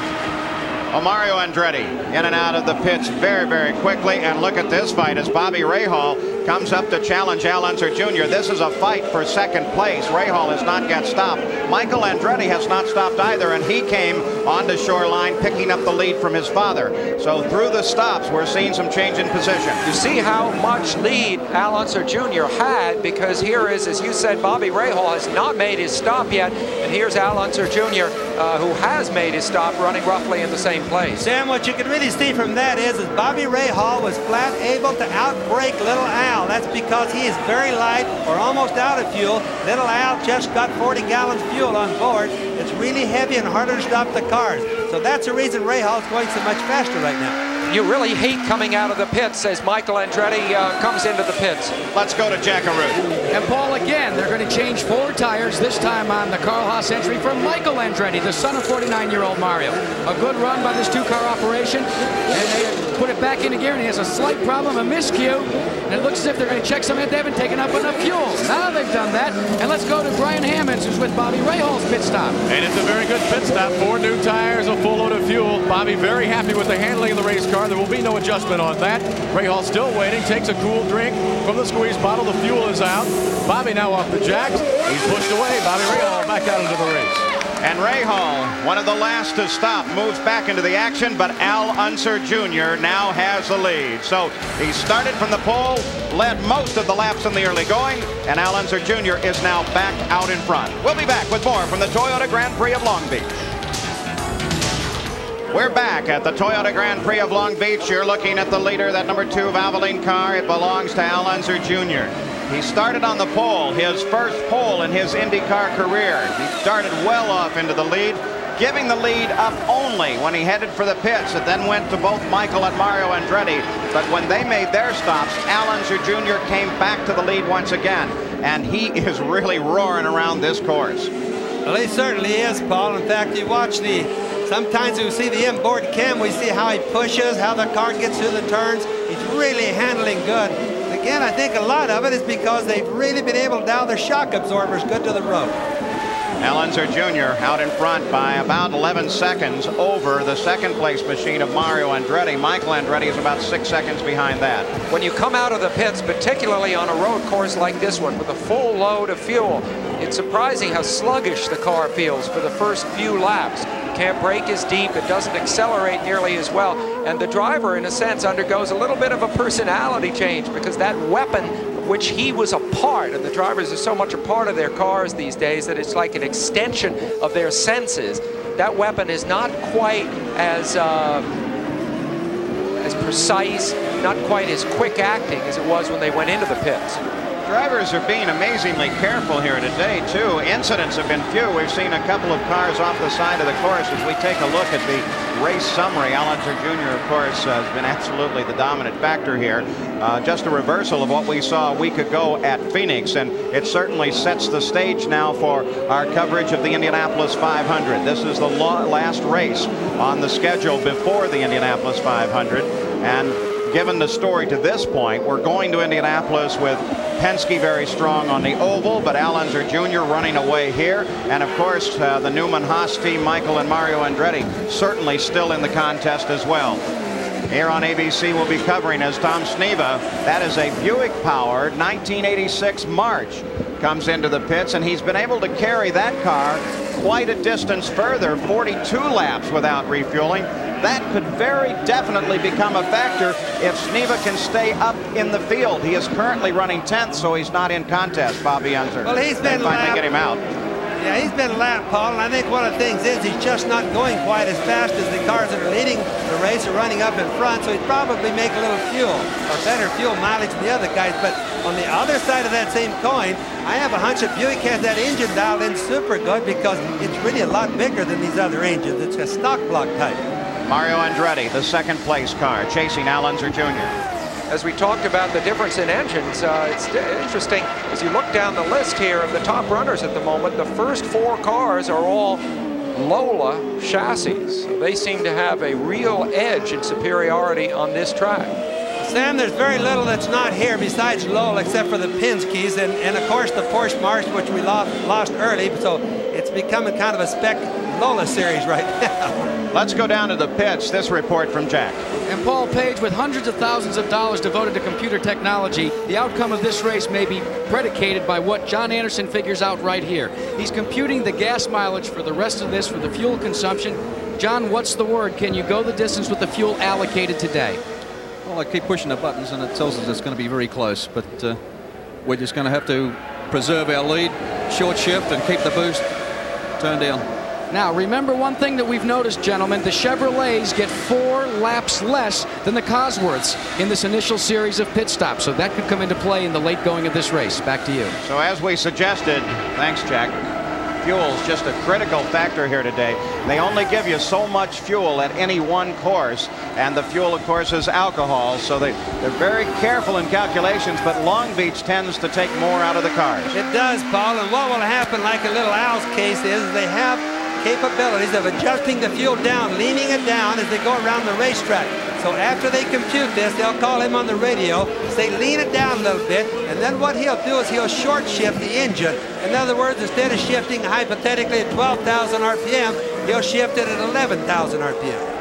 Well, Mario Andretti in and out of the pits very, very quickly. And look at this fight as Bobby Rahal comes up to challenge Al Unser Jr. This is a fight for second place. Rahal has not yet stopped. Michael Andretti has not stopped either, and he came onto Shoreline picking up the lead from his father. So through the stops, we're seeing some change in position. You see how much lead Al Unser Jr. had, because here is, as you said, Bobby Rahal has not made his stop yet, and here's Al Unser Jr., who has made his stop, running roughly in the same place. Sam, what you can really see from that is Bobby Rahal was flat able to outbrake little Al. That's because he is very light or almost out of fuel. Little Al just got 40 gallons fuel on board. It's really heavy and harder to stop the cars. So that's the reason Rahal is going so much faster right now. You really hate coming out of the pits as Michael Andretti comes into the pits. Let's go to Jackaroo. And Paul, again, they're going to change 4 tires, this time on the Carl Haas entry for Michael Andretti, the son of 49-year-old Mario. A good run by this 2-car operation, and they put it back into gear, and he has a slight problem, a miscue, and it looks as if they're going to check something. They haven't taken up enough fuel. Now they've done that, and let's go to Brian Hammonds, who's with Bobby Rahal's pit stop. And it's a very good pit stop. 4 new tires, a full load of fuel. Bobby very happy with the handling of the race car. There will be no adjustment on that. Rahal still waiting, takes a cool drink from the squeeze bottle. The fuel is out. Bobby now off the jacks. He's pushed away. Bobby Rahal back out into the race. And Rahal, one of the last to stop, moves back into the action, but Al Unser Jr. now has the lead. So he started from the pole, led most of the laps in the early going, and Al Unser Jr. is now back out in front. We'll be back with more from the Toyota Grand Prix of Long Beach. We're back at the Toyota Grand Prix of Long Beach. You're looking at the leader, that number 2 Valvoline car. It belongs to Al Unser Jr. He started on the pole, his first pole in his IndyCar career. He started well off into the lead, giving the lead up only when he headed for the pits. It then went to both Michael and Mario Andretti. But when they made their stops, Al Unser Jr. came back to the lead once again. And he is really roaring around this course. Well, he certainly is, Paul. In fact, you watch sometimes we see the inboard cam, we see how he pushes, how the car gets through the turns. He's really handling good. Again, I think a lot of it is because they've really been able to dial their shock absorbers good to the road. Al Unser Jr. out in front by about 11 seconds over the second place machine of Mario Andretti. Michael Andretti is about 6 seconds behind that. When you come out of the pits, particularly on a road course like this one with a full load of fuel, it's surprising how sluggish the car feels for the first few laps. You can't brake as deep, it doesn't accelerate nearly as well, and the driver in a sense undergoes a little bit of a personality change because that weapon which he was a part, and the drivers are so much a part of their cars these days that it's like an extension of their senses. That weapon is not quite as precise, not quite as quick acting as it was when they went into the pits. Drivers are being amazingly careful here today, too. Incidents have been few. We've seen a couple of cars off the side of the course. As we take a look at the race summary, Al Unser Jr., of course, has been absolutely the dominant factor here. Just a reversal of what we saw a week ago at Phoenix, and it certainly sets the stage now for our coverage of the Indianapolis 500. This is the last race on the schedule before the Indianapolis 500, and given the story to this point, we're going to Indianapolis with Penske very strong on the oval, but Al Unser Jr. running away here. And of course, the Newman-Haas team, Michael and Mario Andretti, certainly still in the contest as well. Here on ABC, we'll be covering as Tom Sneva. That is a Buick-powered 1986 March. Comes into the pits, and he's been able to carry that car quite a distance further, 42 laps without refueling. That could very definitely become a factor if Sneva can stay up in the field. He is currently running 10th, so he's not in contest, Bobby Unser. Well, he's been finally get him out. Yeah, he's been lapped, Paul, and I think one of the things is he's just not going quite as fast as the cars that are leading the race are running up in front, so he'd probably make a little fuel, or better fuel mileage than the other guys. But on the other side of that same coin, I have a hunch that Buick has that engine dialed in super good because it's really a lot bigger than these other engines. It's a stock block type. Mario Andretti, the second place car, chasing Al Unser Jr. As we talked about the difference in engines, it's interesting as you look down the list here of the top runners at the moment. The first four cars are all Lola chassis. So they seem to have a real edge and superiority on this track. Sam, there's very little that's not here besides Lola except for the Penske's and of course the Porsche March, which we lost early, so it's becoming kind of a spec Lola series right now. Let's go down to the pits. This report from Jack. And Paul Page, with hundreds of thousands of dollars devoted to computer technology, the outcome of this race may be predicated by what John Anderson figures out right here. He's computing the gas mileage for the rest of this for the fuel consumption. John, what's the word? Can you go the distance with the fuel allocated today? Well, I keep pushing the buttons and it tells us it's going to be very close, but we're just going to have to preserve our lead, short shift, and keep the boost turned down. Now, remember one thing that we've noticed, gentlemen, the Chevrolets get 4 laps less than the Cosworths in this initial series of pit stops, so that could come into play in the late going of this race. Back to you. So as we suggested, thanks, Jack, fuel's just a critical factor here today. They only give you so much fuel at any one course, and the fuel, of course, is alcohol, so they're very careful in calculations, but Long Beach tends to take more out of the cars. It does, Paul, and what will happen, like a little Al's case, is they have capabilities of adjusting the fuel down, leaning it down as they go around the racetrack. So after they compute this, they'll call him on the radio, say lean it down a little bit, and then what he'll do is he'll short shift the engine. In other words, instead of shifting hypothetically at 12,000 RPM, he'll shift it at 11,000 RPM.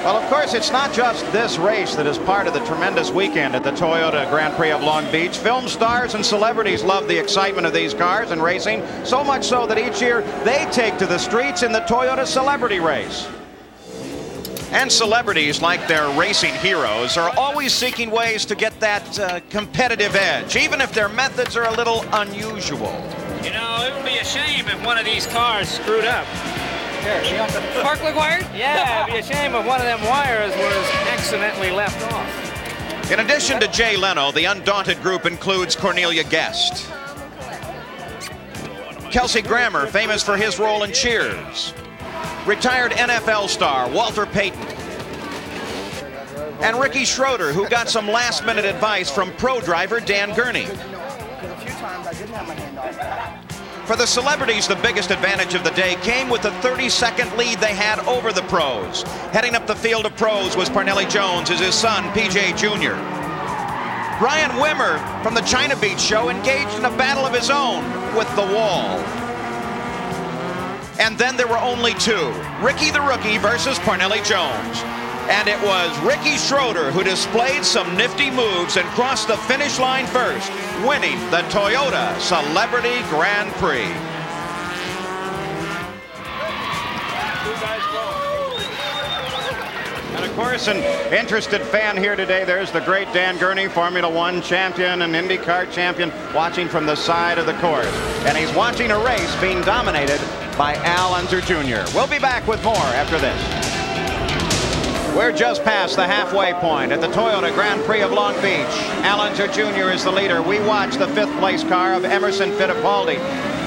Well, of course, it's not just this race that is part of the tremendous weekend at the Toyota Grand Prix of Long Beach. Film stars and celebrities love the excitement of these cars and racing, so much so that each year they take to the streets in the Toyota Celebrity Race. And celebrities, like their racing heroes, are always seeking ways to get that competitive edge, even if their methods are a little unusual. You know, it would be a shame if one of these cars screwed up. Here, see on the spark plug wire? Yeah, it'd be a shame if one of them wires was accidentally left off. In addition to Jay Leno, the Undaunted group includes Cornelia Guest, Kelsey Grammer, famous for his role in Cheers, retired NFL star Walter Payton, and Ricky Schroeder, who got some last-minute advice from pro driver Dan Gurney. For the celebrities, the biggest advantage of the day came with the 30-second lead they had over the pros. Heading up the field of pros was Parnelli Jones as his son, PJ Jr. Brian Wimmer from the China Beach show engaged in a battle of his own with the wall. And then there were only two, Ricky the Rookie versus Parnelli Jones. And it was Ricky Schroeder who displayed some nifty moves and crossed the finish line first, winning the Toyota Celebrity Grand Prix. And of course, an interested fan here today, there's the great Dan Gurney, Formula One champion and IndyCar champion, watching from the side of the course. And he's watching a race being dominated by Al Unser Jr. We'll be back with more after this. We're just past the halfway point at the Toyota Grand Prix of Long Beach. Al Unser Jr. is the leader. We watch the fifth place car of Emerson Fittipaldi.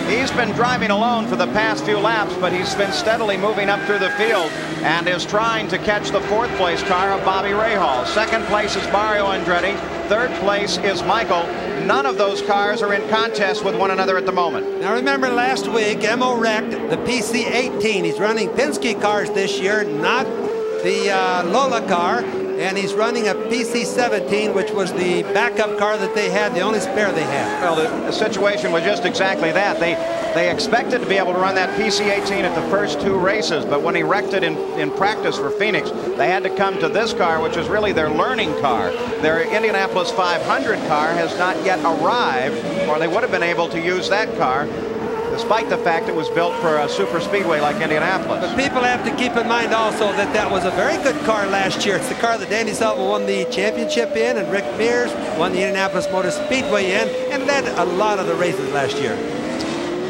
He's been driving alone for the past few laps, but he's been steadily moving up through the field and is trying to catch the fourth place car of Bobby Rahal. Second place is Mario Andretti. Third place is Michael. None of those cars are in contest with one another at the moment. Now remember last week, Emo wrecked the PC-18. He's running Penske cars this year, not the Lola car, and he's running a PC-17, which was the backup car that they had, the only spare they had. Well, the situation was just exactly that. They expected to be able to run that PC-18 at the first two races, but when he wrecked it in practice for Phoenix, they had to come to this car, which is really their learning car. Their Indianapolis 500 car has not yet arrived, or they would have been able to use that car, despite the fact it was built for a super speedway like Indianapolis. But people have to keep in mind also that that was a very good car last year. It's the car that Danny Sullivan won the championship in, and Rick Mears won the Indianapolis Motor Speedway in, and led a lot of the races last year.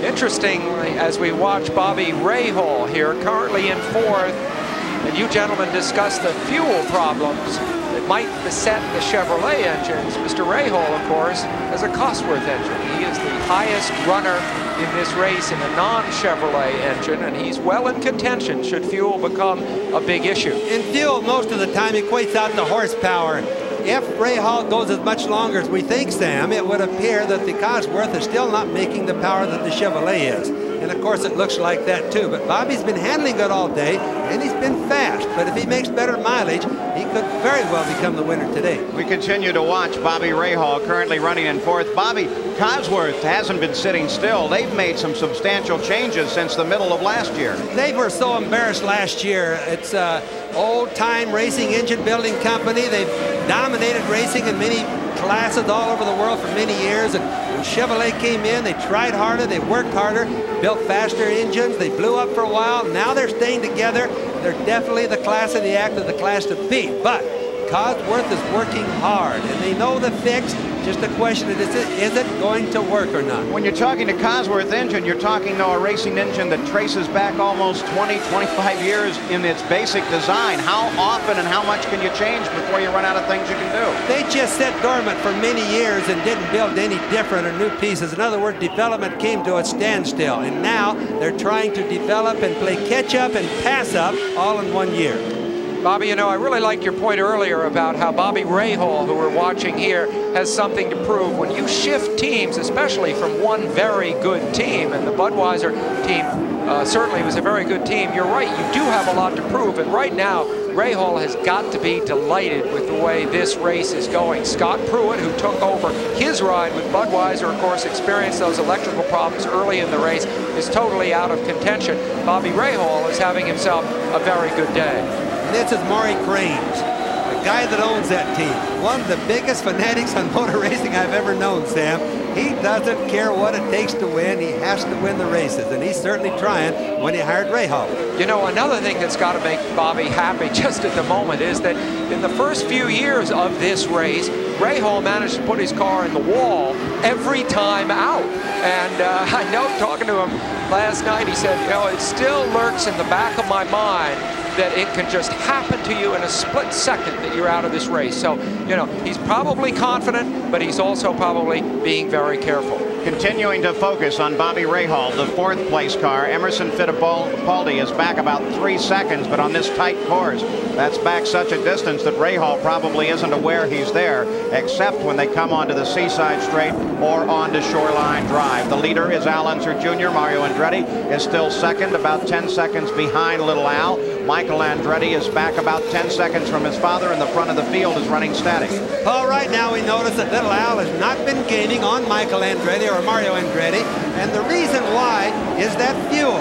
Interestingly, as we watch Bobby Rahal here, currently in fourth, and you gentlemen discussed the fuel problems that might beset the Chevrolet engines. Mr. Rahal, of course, has a Cosworth engine. He is the highest runner in this race in a non-Chevrolet engine, and he's well in contention should fuel become a big issue. And fuel most of the time equates out to horsepower. If Rahal goes as much longer as we think, Sam, it would appear that the Cosworth is still not making the power that the Chevrolet is. And of course it looks like that too. But Bobby's been handling it all day, and he's been fast. But if he makes better mileage, he could very well become the winner today. We continue to watch Bobby Rahal, currently running in fourth. Bobby Cosworth hasn't been sitting still. They've made some substantial changes since the middle of last year. They were so embarrassed last year. It's old-time racing engine building company. They've dominated racing in many classes all over the world for many years, and when Chevrolet came in, they tried harder, they worked harder, built faster engines, they blew up for a while. Now they're staying together. They're definitely the class of the act of the class to beat, but Cosworth is working hard, and they know the fix. Just a question of is it going to work or not? When you're talking to Cosworth engine, you're talking a racing engine that traces back almost 20, 25 years in its basic design. How often and how much can you change before you run out of things you can do? They just sat dormant for many years and didn't build any different or new pieces. In other words, development came to a standstill, and now they're trying to develop and play catch up and pass up all in 1 year. Bobby, you know, I really like your point earlier about how Bobby Rahal, who we're watching here, has something to prove. When you shift teams, especially from one very good team, and the Budweiser team certainly was a very good team, you're right, you do have a lot to prove. And right now, Rahal has got to be delighted with the way this race is going. Scott Pruitt, who took over his ride with Budweiser, of course, experienced those electrical problems early in the race, is totally out of contention. Bobby Rahal is having himself a very good day. This is Maury Cranes, the guy that owns that team. One of the biggest fanatics on motor racing I've ever known, Sam. He doesn't care what it takes to win. He has to win the races, and he's certainly trying when he hired Rahal. You know, another thing that's got to make Bobby happy just at the moment is that in the first few years of this race, Rahal managed to put his car in the wall every time out. And I know, talking to him last night, he said, you know, it still lurks in the back of my mind that it can just happen to you in a split second that you're out of this race. So, you know, he's probably confident, but he's also probably being very careful. Continuing to focus on Bobby Rahal, the 4th place car. Emerson Fittipaldi is back about 3 seconds, but on this tight course, that's back such a distance that Rahal probably isn't aware he's there, except when they come onto the Seaside Straight or onto Shoreline Drive. The leader is Al Unser Jr. Mario Andretti is still second, about 10 seconds behind Little Al. Michael Andretti is back about 10 seconds from his father, and the front of the field is running static. Well, right now we notice that Little Al has not been gaining on Michael Andretti or Mario Andretti, and the reason why is that fuel.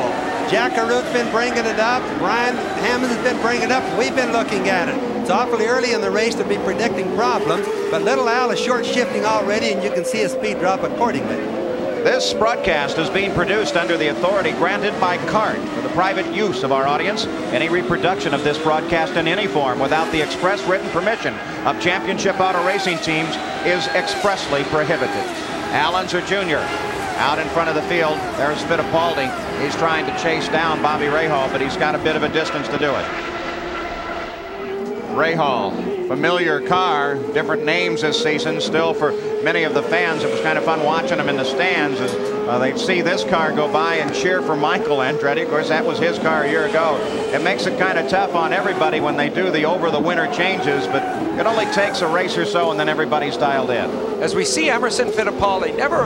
Jack Arut's been bringing it up, Brian Hammond has been bringing it up, we've been looking at it. It's awfully early in the race to be predicting problems, but Little Al is short shifting already, and you can see his speed drop accordingly. This broadcast is being produced under the authority granted by CART for the private use of our audience. Any reproduction of this broadcast in any form without the express written permission of championship auto racing teams is expressly prohibited. Al Unser Jr. out in front of the field. There's Fittipaldi. He's trying to chase down Bobby Rahal, but he's got a bit of a distance to do it. Rahal, familiar car, different names this season. Still, for many of the fans, it was kind of fun watching them in the stands as they'd see this car go by and cheer for Michael Andretti. Of course, that was his car a year ago. It makes it kind of tough on everybody when they do the over-the-winter changes, but it only takes a race or so, and then everybody's dialed in. As we see Emerson Fittipaldi, never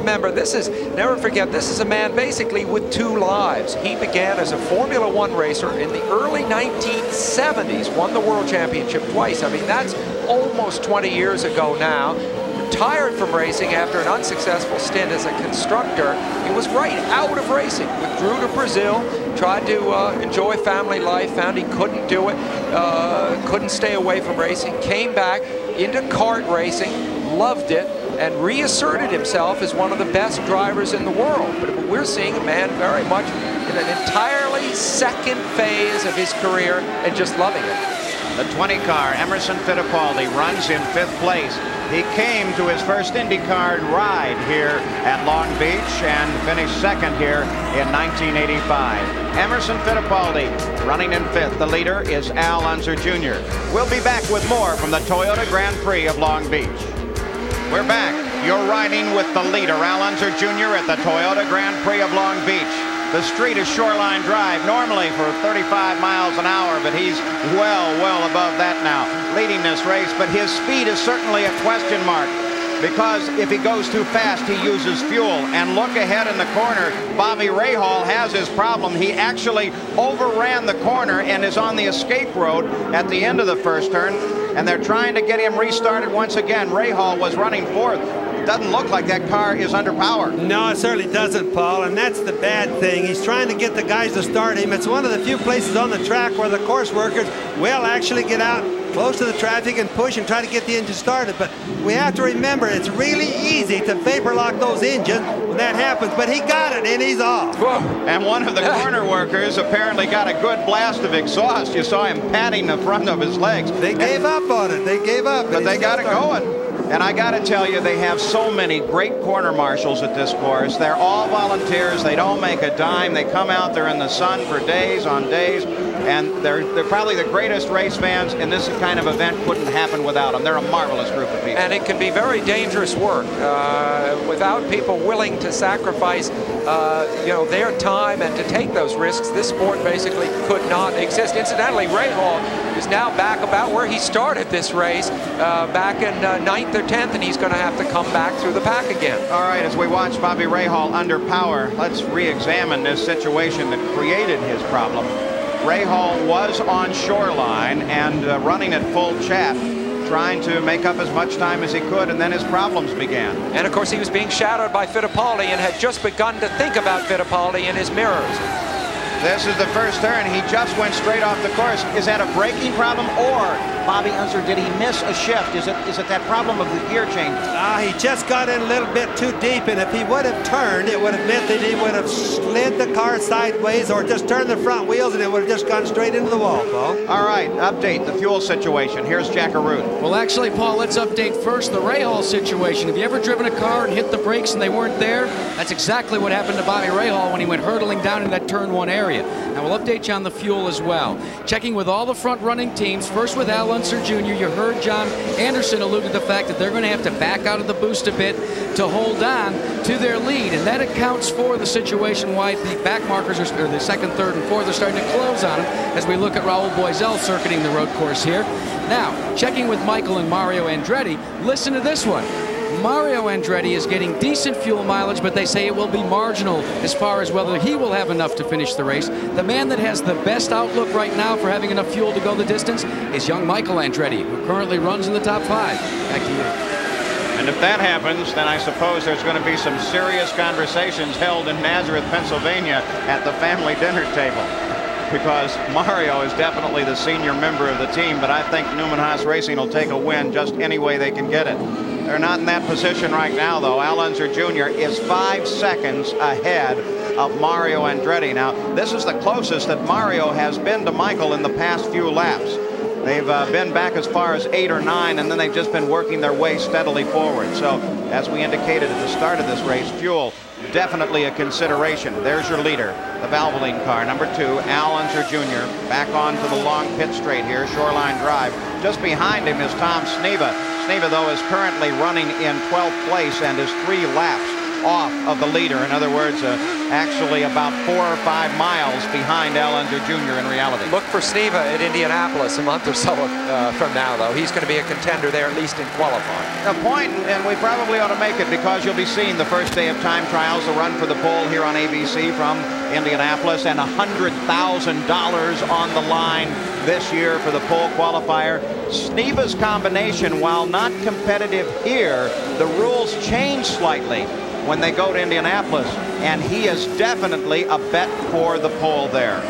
forget, this is a man basically with 2 lives. He began as a Formula One racer in the early 1970s, won the World Championship twice. I mean, that's almost 20 years ago now. Retired from racing after an unsuccessful stint as a constructor. He was right out of racing, withdrew to Brazil, tried to enjoy family life, found he couldn't do it, couldn't stay away from racing, came back into kart racing, loved it, and reasserted himself as one of the best drivers in the world. But we're seeing a man very much in an entirely second phase of his career and just loving it. The 20 car, Emerson Fittipaldi, runs in 5th place. He came to his first IndyCar ride here at Long Beach and finished second here in 1985. Emerson Fittipaldi running in 5th. The leader is Al Unser Jr. We'll be back with more from the Toyota Grand Prix of Long Beach. We're back. You're riding with the leader, Al Unser Jr. at the Toyota Grand Prix of Long Beach. The street is Shoreline Drive, normally for 35 miles an hour, but he's well above that now, leading this race. But his speed is certainly a question mark, because if he goes too fast, he uses fuel. And look ahead in the corner, Bobby Rahal has his problem. He actually overran the corner and is on the escape road at the end of the first turn, and they're trying to get him restarted once again. Rahal was running 4th. Doesn't look like that car is under power. No, it certainly doesn't, Paul, and that's the bad thing. He's trying to get the guys to start him. It's one of the few places on the track where the course workers will actually get out close to the traffic and push and try to get the engine started. But we have to remember, it's really easy to vapor lock those engines when that happens. But he got it, and he's off. And one of the corner workers apparently got a good blast of exhaust. You saw him patting the front of his legs. They gave up on it. They gave up. But they got it going. And I got to tell you, they have so many great corner marshals at this course. They're all volunteers. They don't make a dime. They come out there in the sun for days on days. And they're probably the greatest race fans, and this kind of event couldn't happen without them. They're a marvelous group of people. And it can be very dangerous work without people willing to sacrifice their time and to take those risks. This sport basically could not exist. Incidentally, Rahal is now back about where he started this race, back in 9th or 10th, and he's going to have to come back through the pack again. All right, as we watch Bobby Rahal under power, let's re-examine this situation that created his problem. Rahal was on Shoreline and running at full chat, trying to make up as much time as he could, and then his problems began. And of course, he was being shadowed by Fittipaldi and had just begun to think about Fittipaldi in his mirrors. This is the first turn. He just went straight off the course. Is that a braking problem, or Bobby Unser, did he miss a shift? Is it that problem of the gear change? He just got in a little bit too deep, and if he would have turned, it would have meant that he would have slid the car sideways or just turned the front wheels, and it would have just gone straight into the wall, Paul. All right, update the fuel situation. Here's Jack Arut. Well, actually, Paul, let's update first the Rahal situation. Have you ever driven a car and hit the brakes and they weren't there? That's exactly what happened to Bobby Rahal when he went hurtling down in that turn 1 area. area. Now we'll update you on the fuel as well. Checking with all the front-running teams, first with Al Unser Jr. You heard John Anderson allude to the fact that they're going to have to back out of the boost a bit to hold on to their lead, and that accounts for the situation why the back markers, or the second, third, and fourth, are starting to close on them as we look at Raul Boisel circuiting the road course here. Now, checking with Michael and Mario Andretti, listen to this one. Mario Andretti is getting decent fuel mileage, but they say it will be marginal as far as whether he will have enough to finish the race. The man that has the best outlook right now for having enough fuel to go the distance is young Michael Andretti, who currently runs in the top 5. Back to you. And if that happens, then I suppose there's going to be some serious conversations held in Nazareth, Pennsylvania at the family dinner table, because Mario is definitely the senior member of the team, but I think Newman Haas Racing will take a win just any way they can get it. They're not in that position right now, though. Al Unser Jr. is 5 seconds ahead of Mario Andretti. Now, this is the closest that Mario has been to Michael in the past few laps. They've been back as far as 8 or 9, and then they've just been working their way steadily forward. So, as we indicated at the start of this race, fuel definitely a consideration. There's your leader, the Valvoline car, number 2, Al Unser Jr. Back onto the long pit straight here, Shoreline Drive. Just behind him is Tom Sneva. Sneva, though, is currently running in 12th place and is 3 laps off of the leader. In other words, actually about 4 or 5 miles behind Al Unser Jr. in reality. Look for Sneva at Indianapolis a month or so from now, though. He's going to be a contender there, at least in qualifying. A point, and we probably ought to make it, because you'll be seeing the first day of time trials, the run for the pole here on ABC from Indianapolis, and $100,000 on the line this year for the pole qualifier. Sneva's combination, while not competitive here, the rules change slightly when they go to Indianapolis, and he is definitely a bet for the pole there.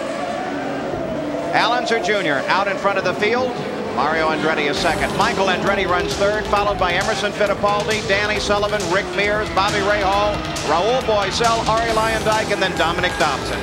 Al Unser Jr. out in front of the field. Mario Andretti is second. Michael Andretti runs third, followed by Emerson Fittipaldi, Danny Sullivan, Rick Mears, Bobby Rahal, Raul Boisel, Arie Luyendyk, and then Dominic Dobson.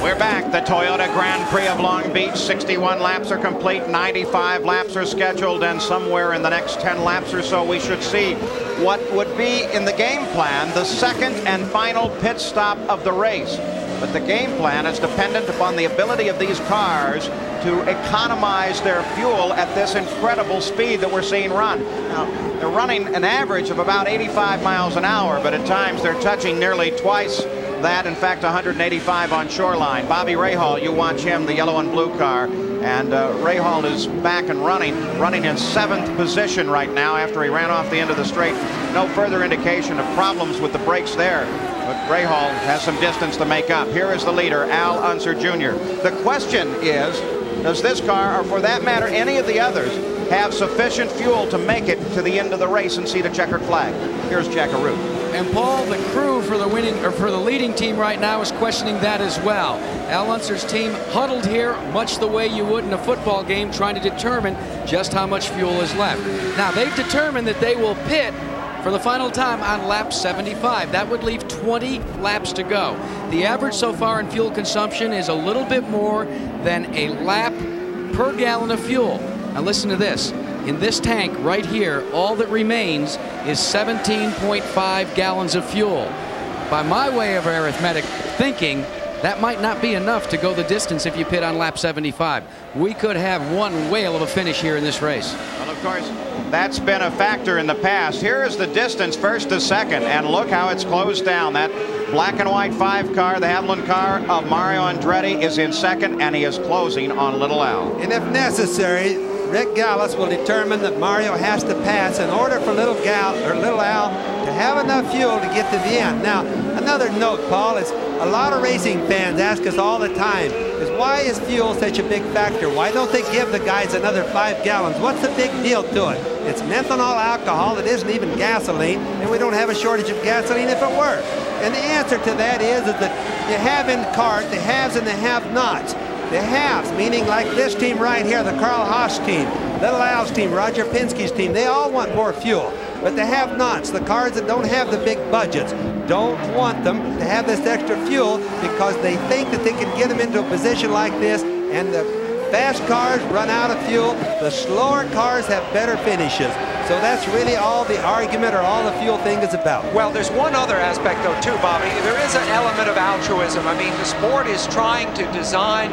We're back. The Toyota Grand Prix of Long Beach. 61 laps are complete. 95 laps are scheduled, and somewhere in the next 10 laps or so we should see what would be in the game plan the second and final pit stop of the race. But the game plan is dependent upon the ability of these cars to economize their fuel at this incredible speed that we're seeing run. Now, they're running an average of about 85 miles an hour, but at times they're touching nearly twice that. In fact, 185 on Shoreline. Bobby Rahal, you watch him, the yellow and blue car, and Rahal is back and running in 7th position right now after he ran off the end of the straight. No further indication of problems with the brakes there, but Rahal has some distance to make up. Here is the leader, Al Unser Jr. The question is, does this car, or for that matter any of the others, have sufficient fuel to make it to the end of the race and see the checkered flag? Here's Jack Arute. And Paul, the crew for the leading team right now is questioning that as well. Al Unser's team huddled here much the way you would in a football game, trying to determine just how much fuel is left. Now, they've determined that they will pit for the final time on lap 75. That would leave 20 laps to go. The average so far in fuel consumption is a little bit more than a lap per gallon of fuel. Now listen to this. In this tank right here, all that remains is 17.5 gallons of fuel. By my way of arithmetic thinking, that might not be enough to go the distance if you pit on lap 75. We could have one whale of a finish here in this race. Well, of course, that's been a factor in the past. Here is the distance first to second, and look how it's closed down. That black and white 5 car, the Haviland car of Mario Andretti, is in second, and he is closing on Little Al. And if necessary, Rick Gallus will determine that Mario has to pass in order for Little Al to have enough fuel to get to the end. Now, another note, Paul, is a lot of racing fans ask us all the time, is why is fuel such a big factor? Why don't they give the guys another 5 gallons? What's the big deal to it? It's methanol alcohol. It isn't even gasoline, and we don't have a shortage of gasoline if it were. And the answer to that is that you have in the cart the haves and the have-nots. The haves, meaning like this team right here, the Carl Haas team, Little Al's team, Roger Penske's team, they all want more fuel. But the have-nots, the cars that don't have the big budgets, don't want them to have this extra fuel because they think that they can get them into a position like this, and the fast cars run out of fuel. The slower cars have better finishes. So that's really all the argument or all the fuel thing is about. Well, there's one other aspect, though, too, Bobby. There is an element of altruism. I mean, the sport is trying to design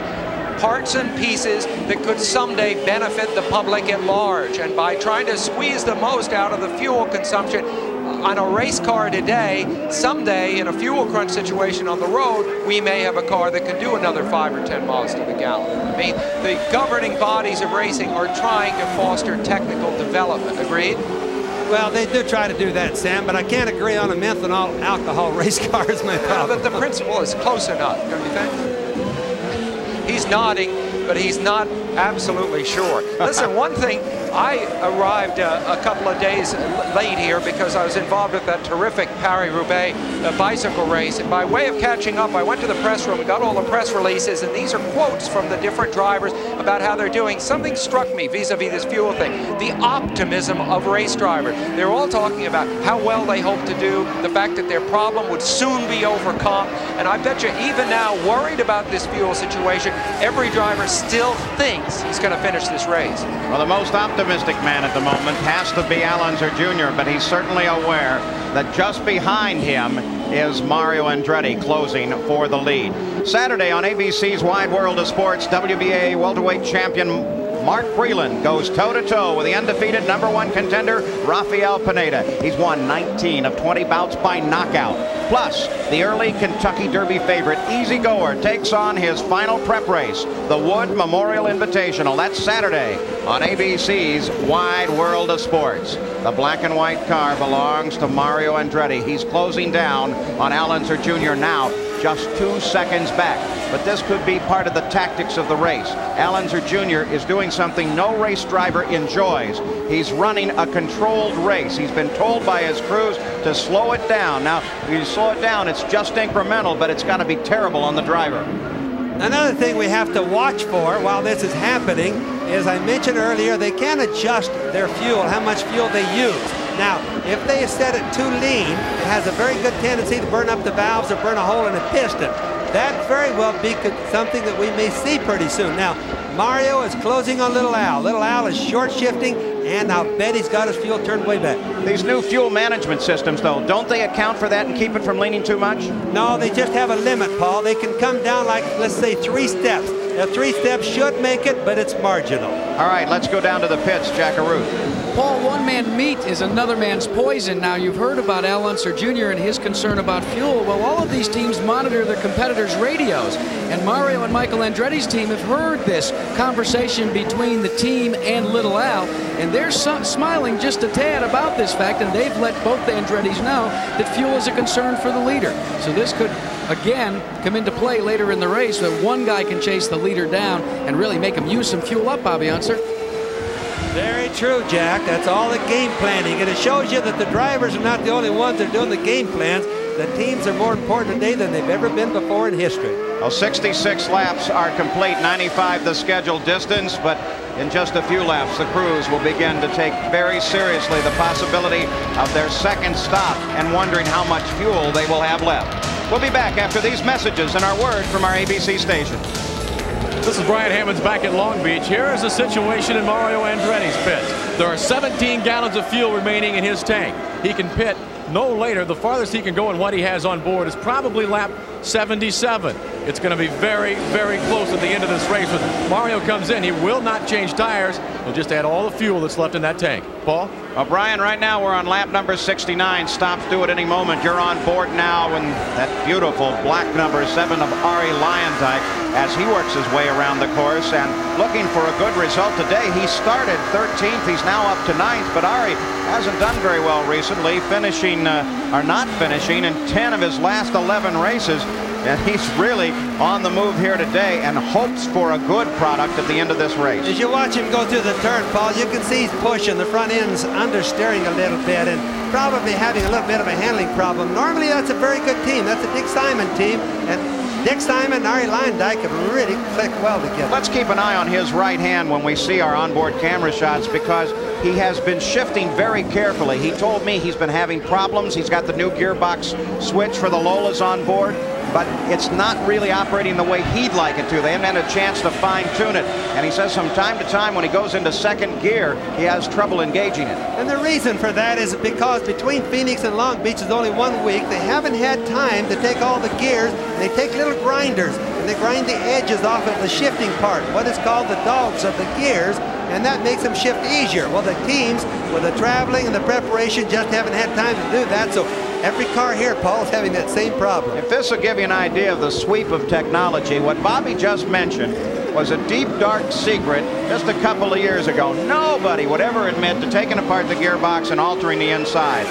parts and pieces that could someday benefit the public at large. And by trying to squeeze the most out of the fuel consumption on a race car today, someday in a fuel crunch situation on the road, we may have a car that can do another 5 or 10 miles to the gallon. I mean, the governing bodies of racing are trying to foster technical development. Agreed? Well, they do try to do that, Sam, but I can't agree on a methanol alcohol race car is my problem. But the principle is close enough, don't you think? He's nodding, but he's not absolutely sure. Listen, one thing, I arrived a couple of days late here because I was involved with that terrific Paris-Roubaix bicycle race. And by way of catching up, I went to the press room and got all the press releases, and these are quotes from the different drivers about how they're doing. Something struck me vis-a-vis this fuel thing, the optimism of race drivers. They're all talking about how well they hope to do, the fact that their problem would soon be overcome. And I bet you even now, worried about this fuel situation, every driver still thinks he's going to finish this race. Well, the most optimistic man at the moment has to be Alonso Jr., but he's certainly aware that just behind him is Mario Andretti closing for the lead. Saturday on ABC's Wide World of Sports, WBA welterweight champion Mark Freeland goes toe-to-toe with the undefeated #1 contender Rafael Pineda. He's won 19 of 20 bouts by knockout. Plus, the early Kentucky Derby favorite Easy Goer takes on his final prep race, the Wood Memorial Invitational. That's Saturday on ABC's Wide World of Sports. The black and white car belongs to Mario Andretti. He's closing down on Alonso Jr. now, just 2 seconds back. But this could be part of the tactics of the race. Alonso Jr. is doing something no race driver enjoys. He's running a controlled race. He's been told by his crews to slow it down. Now, if you slow it down, it's just incremental, but it's got to be terrible on the driver. Another thing we have to watch for while this is happening is, I mentioned earlier, they can adjust their fuel, how much fuel they use. Now, if they set it too lean, it has a very good tendency to burn up the valves or burn a hole in the piston. That very well be something that we may see pretty soon. Now, Mario is closing on Little Al. Little Al is short shifting, and I'll bet he's got his fuel turned way back. These new fuel management systems, though, don't they account for that and keep it from leaning too much? No, they just have a limit, Paul. They can come down like, let's say, 3 steps. Now, 3 steps should make it, but it's marginal. All right, let's go down to the pits, Jackaroo. Paul, one man meat is another man's poison. Now, you've heard about Alonso Jr. and his concern about fuel. Well, all of these teams monitor their competitors' radios. And Mario and Michael Andretti's team have heard this conversation between the team and Little Al. And they're smiling just a tad about this fact. And they've let both the Andrettis know that fuel is a concern for the leader. So this could, again, come into play later in the race, that one guy can chase the leader down and really make him use some fuel up, Bobby Unser. Very true, Jack. That's all the game planning. And it shows you that the drivers are not the only ones that are doing the game plans. The teams are more important today than they've ever been before in history. Well, 66 laps are complete, 95 the scheduled distance, but in just a few laps, the crews will begin to take very seriously the possibility of their second stop and wondering how much fuel they will have left. We'll be back after these messages and our word from our ABC station. This is Brian Hammonds back at Long Beach. Here is the situation in Mario Andretti's pits. There are 17 gallons of fuel remaining in his tank. He can pit no later. The farthest he can go and what he has on board is probably lap 77. It's going to be very, very close at the end of this race. When Mario comes in, he will not change tires. He'll just add all the fuel that's left in that tank. Paul? Well, Brian, right now we're on lap number 69. Stops due at any moment. You're on board now in that beautiful black number 7 of Ari Lyondike as he works his way around the course and looking for a good result today. He started 13th. He's now up to 9th, but Ari hasn't done very well recently, finishing or not finishing in 10 of his last 11 races. And he's really on the move here today and hopes for a good product at the end of this race. As you watch him go through the turn, Paul, you can see he's pushing. The front end's understeering a little bit and probably having a little bit of a handling problem. Normally, that's a very good team. That's a Dick Simon team. And Dick Simon and Ari Lyondike have really clicked well together. Let's keep an eye on his right hand when we see our onboard camera shots, because he has been shifting very carefully. He told me he's been having problems. He's got the new gearbox switch for the Lolas on board. but it's not really operating the way he'd like it to. They haven't had a chance to fine-tune it. And he says from time to time when he goes into second gear, he has trouble engaging it. And the reason for that is because between Phoenix and Long Beach is only 1 week. They haven't had time to take all the gears. They take little grinders and they grind the edges off of the shifting part, what is called the dogs of the gears, and that makes them shift easier. Well, the teams with the traveling and the preparation just haven't had time to do that. So every car here, Paul, is having that same problem. If this will give you an idea of the sweep of technology, what Bobby just mentioned was a deep, dark secret just a couple of years ago. Nobody would ever admit to taking apart the gearbox and altering the inside.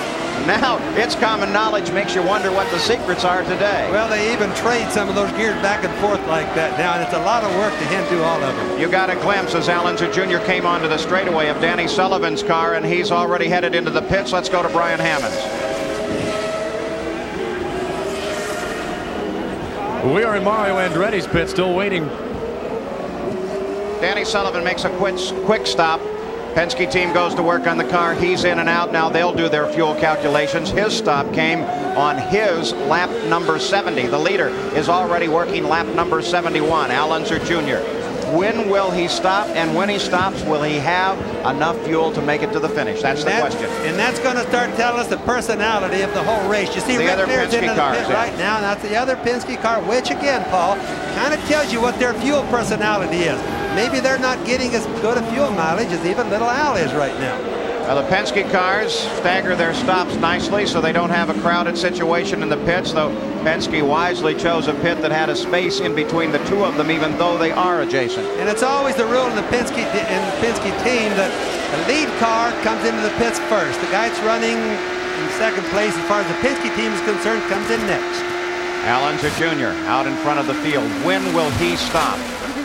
Now, it's common knowledge, makes you wonder what the secrets are today. Well, they even trade some of those gears back and forth like that now, and it's a lot of work to hand do all of them. You got a glimpse as Al Unser Jr. came onto the straightaway of Danny Sullivan's car, and he's already headed into the pits. Let's go to Brian Hammonds. We are in Mario Andretti's pit, still waiting. Danny Sullivan makes a quick stop. Penske team goes to work on the car. He's in and out. Now they'll do their fuel calculations. His stop came on his lap number 70. The leader is already working lap number 71, Al Unser Jr. When will he stop? And when he stops, will he have enough fuel to make it to the finish? That's the question. And that's going to start telling us the personality of the whole race. You see the Rick Mears in the pit right now, and that's the other Penske car, which again, Paul, kind of tells you what their fuel personality is. Maybe they're not getting as good a fuel mileage as even little Al is right now. Well, the Penske cars stagger their stops nicely so they don't have a crowded situation in the pits, though Penske wisely chose a pit that had a space in between the two of them, even though they are adjacent. And it's always the rule in the Penske team that the lead car comes into the pits first. The guy that's running in second place as far as the Penske team is concerned comes in next. Al Unser Jr. out in front of the field. When will he stop?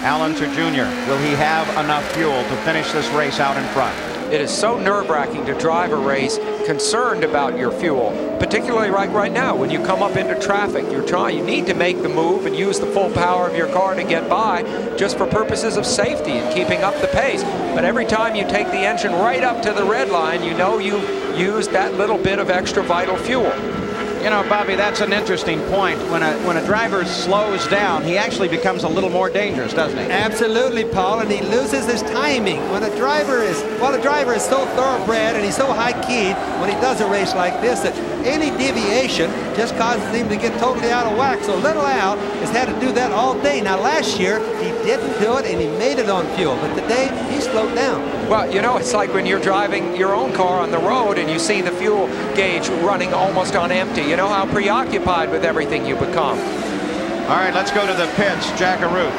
Al Unser Jr., will he have enough fuel to finish this race out in front? It is so nerve-wracking to drive a race concerned about your fuel, particularly right now when you come up into traffic. You need to make the move and use the full power of your car to get by just for purposes of safety and keeping up the pace. But every time you take the engine right up to the red line, you know you used that little bit of extra vital fuel. You know, Bobby, that's an interesting point. When a driver slows down, he actually becomes a little more dangerous, doesn't he? Absolutely, Paul, and he loses his timing. When a driver is so thoroughbred and he's so high-keyed when he does a race like this that any deviation just causes him to get totally out of whack. So little Al has had to do that all day. Now, last year, he didn't do it, and he made it on fuel. But today, he slowed down. Well, you know, it's like when you're driving your own car on the road and you see the fuel gauge running almost on empty. You know how preoccupied with everything you become. All right, let's go to the pits. Jack Arute.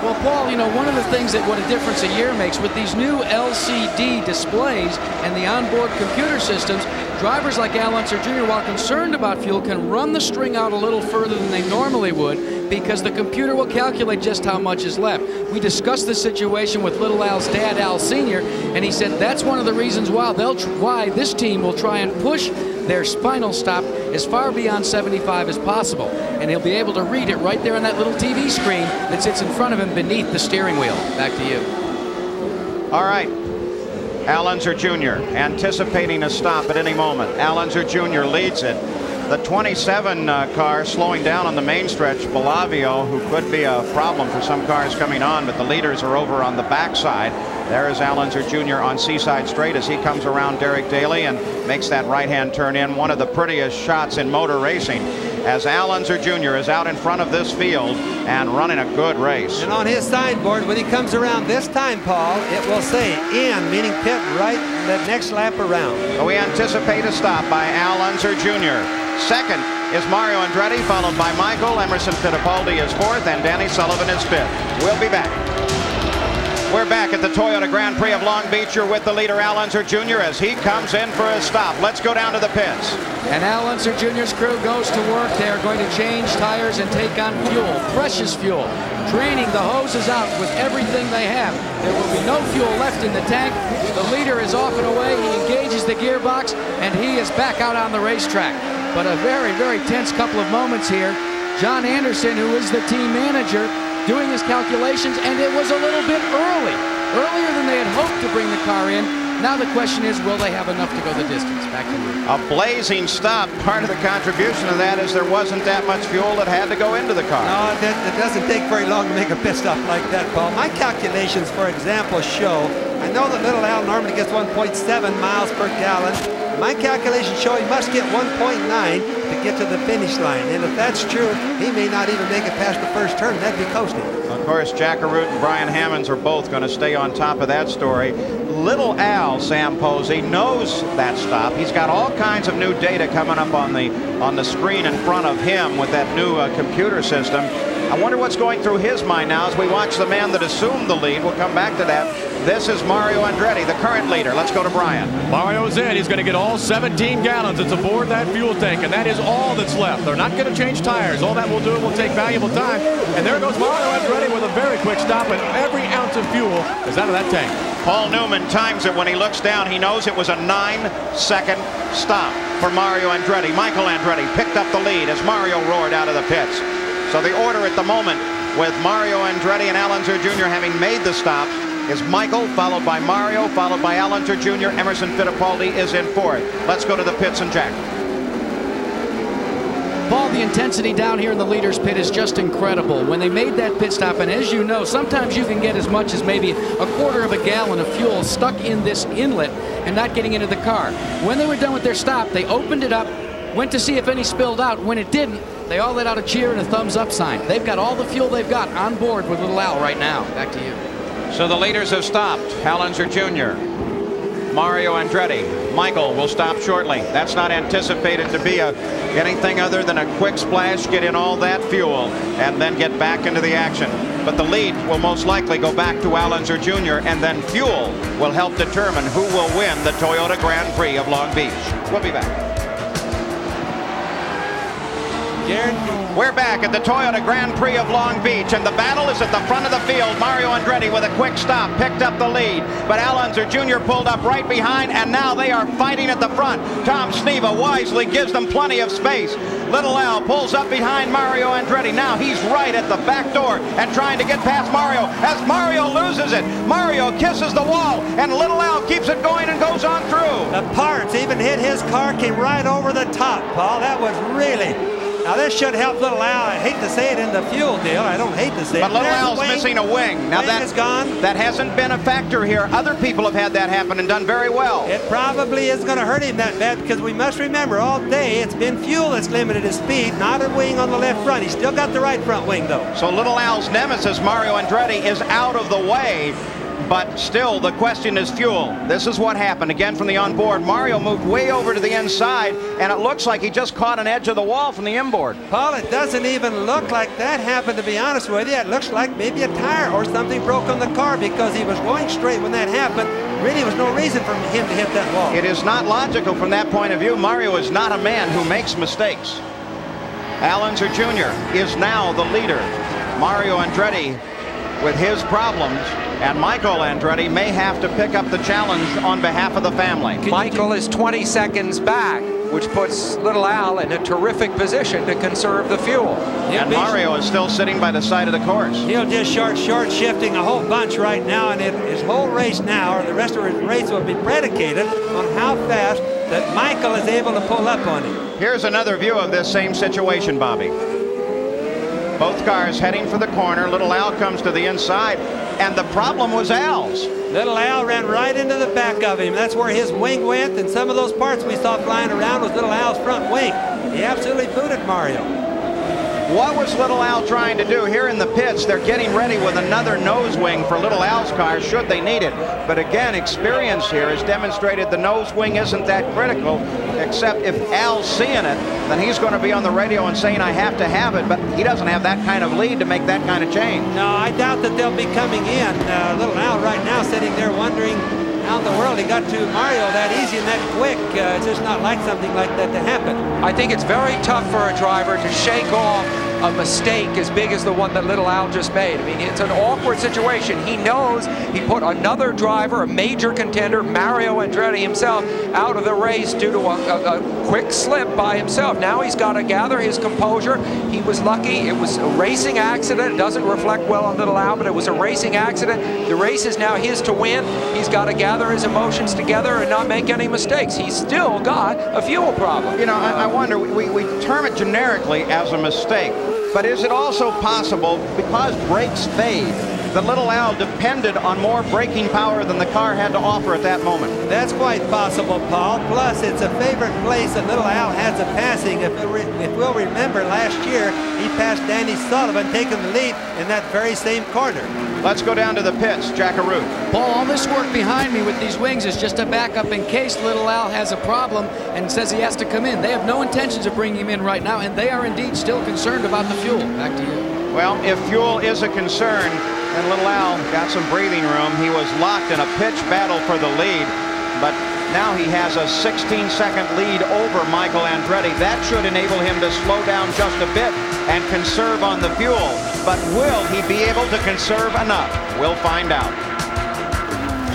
Well, Paul, you know, one of the things that what a difference a year makes with these new LCD displays and the onboard computer systems, drivers like Al Unser Jr., while concerned about fuel, can run the string out a little further than they normally would because the computer will calculate just how much is left. We discussed this situation with little Al's dad, Al Sr., and he said that's one of the reasons why this team will try and push their spinal stop as far beyond 75 as possible. And he'll be able to read it right there on that little TV screen that sits in front of him beneath the steering wheel. Back to you. All right. Al Unser Jr. anticipating a stop at any moment. Al Unser Jr. leads it. The 27 car slowing down on the main stretch. Bellavio, who could be a problem for some cars coming on, but the leaders are over on the backside. There is Al Unser Jr. on Seaside Straight as he comes around Derek Daly and makes that right-hand turn in. One of the prettiest shots in motor racing as Al Unser Jr. is out in front of this field and running a good race. And on his signboard, when he comes around this time, Paul, it will say in, meaning pit right the next lap around. We anticipate a stop by Al Unser Jr. Second is Mario Andretti, followed by Michael. Emerson Fittipaldi is fourth, and Danny Sullivan is fifth. We'll be back. We're back at the Toyota Grand Prix of Long Beach. You're with the leader, Al Unser Jr., as he comes in for a stop. Let's go down to the pits. And Al Unser Jr.'s crew goes to work. They are going to change tires and take on fuel, precious fuel, draining the hoses out with everything they have. There will be no fuel left in the tank. The leader is off and away. He engages the gearbox, and he is back out on the racetrack. But a very, very tense couple of moments here. John Anderson, who is the team manager, doing his calculations, and it was a little bit earlier than they had hoped to bring the car in. Now the question is, will they have enough to go the distance? Back to you. A blazing stop. Part of the contribution of that is there wasn't that much fuel that had to go into the car. No, it doesn't take very long to make a pit stop like that, Paul. My calculations, for example, show, I know that Little Al normally gets 1.7 miles per gallon. My calculations show he must get 1.9 to get to the finish line. And if that's true, he may not even make it past the first turn. That'd be coasting. Of course, Jack Arute and Brian Hammonds are both going to stay on top of that story. Little Al, Sam Posey, knows that stop. He's got all kinds of new data coming up on the screen in front of him with that new computer system. I wonder what's going through his mind now as we watch the man that assumed the lead. We'll come back to that. This is Mario Andretti, the current leader. Let's go to Brian. Mario's in. He's going to get all 17 gallons. It's aboard that fuel tank, and that is all that's left. They're not going to change tires. All that will do will take valuable time. And there goes Mario Andretti with a very quick stop, and every ounce of fuel is out of that tank. Paul Newman times it when he looks down. He knows it was a 9-second stop for Mario Andretti. Michael Andretti picked up the lead as Mario roared out of the pits. So the order at the moment, with Mario Andretti and Al Unser Jr. having made the stop, is Michael, followed by Mario, followed by Al Unser Jr. Emerson Fittipaldi is in fourth. Let's go to the pits and Jack. Paul, the intensity down here in the leaders pit is just incredible. When they made that pit stop, and as you know, sometimes you can get as much as maybe a quarter of a gallon of fuel stuck in this inlet and not getting into the car. When they were done with their stop, they opened it up, went to see if any spilled out. When it didn't, they all let out a cheer and a thumbs up sign. They've got all the fuel they've got on board with Little Al right now. Back to you. So the leaders have stopped. Al Unser Jr., Mario Andretti. Michael will stop shortly. That's not anticipated to be anything other than a quick splash, get in all that fuel, and then get back into the action. But the lead will most likely go back to Al Unser Jr., and then fuel will help determine who will win the Toyota Grand Prix of Long Beach. We'll be back. We're back at the Toyota Grand Prix of Long Beach, and the battle is at the front of the field. Mario Andretti with a quick stop picked up the lead, but Al Unser Jr. pulled up right behind, and now they are fighting at the front. Tom Sneva wisely gives them plenty of space. Little Al pulls up behind Mario Andretti. Now he's right at the back door and trying to get past Mario as Mario loses it. Mario kisses the wall, and Little Al keeps it going and goes on through. The parts even hit his car, came right over the top, Paul. That was really... Now this should help Little Al. I hate to say it in the fuel deal. I don't hate to say it. But Little Al's missing a wing. Now that is gone. That hasn't been a factor here. Other people have had that happen and done very well. It probably is going to hurt him that bad because we must remember all day it's been fuel that's limited his speed, not a wing on the left front. He's still got the right front wing though. So Little Al's nemesis, Mario Andretti, is out of the way. But still, the question is fuel. This is what happened. Again, from the onboard, Mario moved way over to the inside, and it looks like he just caught an edge of the wall from the inboard. Paul, it doesn't even look like that happened, to be honest with you. It looks like maybe a tire or something broke on the car because he was going straight when that happened. Really, there was no reason for him to hit that wall. It is not logical from that point of view. Mario is not a man who makes mistakes. Al Unser Jr. is now the leader. Mario Andretti with his problems, and Michael Andretti may have to pick up the challenge on behalf of the family. Michael is 20 seconds back, which puts Little Al in a terrific position to conserve the fuel. And Mario is still sitting by the side of the course. He'll just short shifting a whole bunch right now, and his whole race now, or the rest of his race, will be predicated on how fast that Michael is able to pull up on him. Here's another view of this same situation, Bobby. Both cars heading for the corner. Little Al comes to the inside, and the problem was Al's. Little Al ran right into the back of him. That's where his wing went, and some of those parts we saw flying around was Little Al's front wing. He absolutely booted Mario. What was Little Al trying to do? Here in the pits, they're getting ready with another nose wing for Little Al's car, should they need it. But again, experience here has demonstrated the nose wing isn't that critical, except if Al's seeing it, then he's going to be on the radio and saying, I have to have it, but he doesn't have that kind of lead to make that kind of change. No, I doubt that they'll be coming in. Little Al right now sitting there wondering how in the world he got to Mario that easy and that quick. It's just not like something like that to happen. I think it's very tough for a driver to shake off a mistake as big as the one that Little Al just made. I mean, it's an awkward situation. He knows he put another driver, a major contender, Mario Andretti himself, out of the race due to a quick slip by himself. Now he's got to gather his composure. He was lucky. It was a racing accident. It doesn't reflect well on Little Al, but it was a racing accident. The race is now his to win. He's got to gather his emotions together and not make any mistakes. He's still got a fuel problem. You know, I wonder, we term it generically as a mistake, but is it also possible, because brakes fade, that Little Al depended on more braking power than the car had to offer at that moment? That's quite possible, Paul. Plus, it's a favorite place that Little Al has a passing. If we'll remember, last year, he passed Danny Sullivan, taking the lead in that very same corner. Let's go down to the pits. Jackaroo. Paul, all this work behind me with these wings is just a backup in case Little Al has a problem and says he has to come in. They have no intentions of bringing him in right now, and they are indeed still concerned about the fuel. Back to you. Well, if fuel is a concern, then Little Al got some breathing room. He was locked in a pitch battle for the lead, but now he has a 16-second lead over Michael Andretti. That should enable him to slow down just a bit and conserve on the fuel. But will he be able to conserve enough? We'll find out.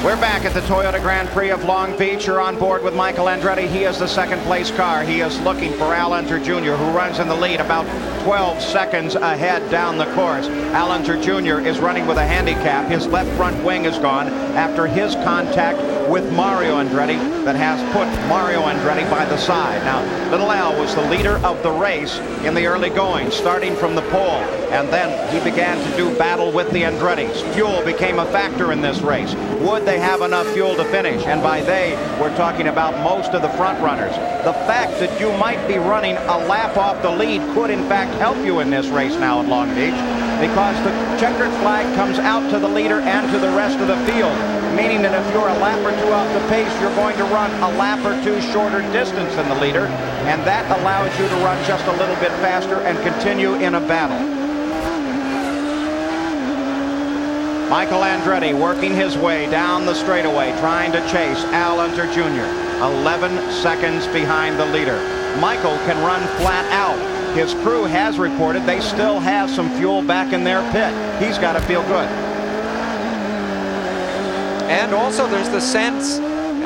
We're back at the Toyota Grand Prix of Long Beach. You're on board with Michael Andretti. He is the second place car. He is looking for Al Unser Jr., who runs in the lead about 12 seconds ahead down the course. Al Unser Jr. is running with a handicap. His left front wing is gone after his contact with Mario Andretti that has put Mario Andretti by the side. Now, Little Al was the leader of the race in the early going, starting from the pole, and then he began to do battle with the Andrettis. Fuel became a factor in this race. Would they have enough fuel to finish? And by they, we're talking about most of the front runners. The fact that you might be running a lap off the lead could in fact help you in this race now at Long Beach, because the checkered flag comes out to the leader and to the rest of the field, meaning that if you're a lap or two off the pace, you're going to run a lap or two shorter distance than the leader, and that allows you to run just a little bit faster and continue in a battle. Michael Andretti working his way down the straightaway, trying to chase Al Unser Jr., 11 seconds behind the leader. Michael can run flat out. His crew has reported they still have some fuel back in their pit. He's got to feel good. And also there's the sense,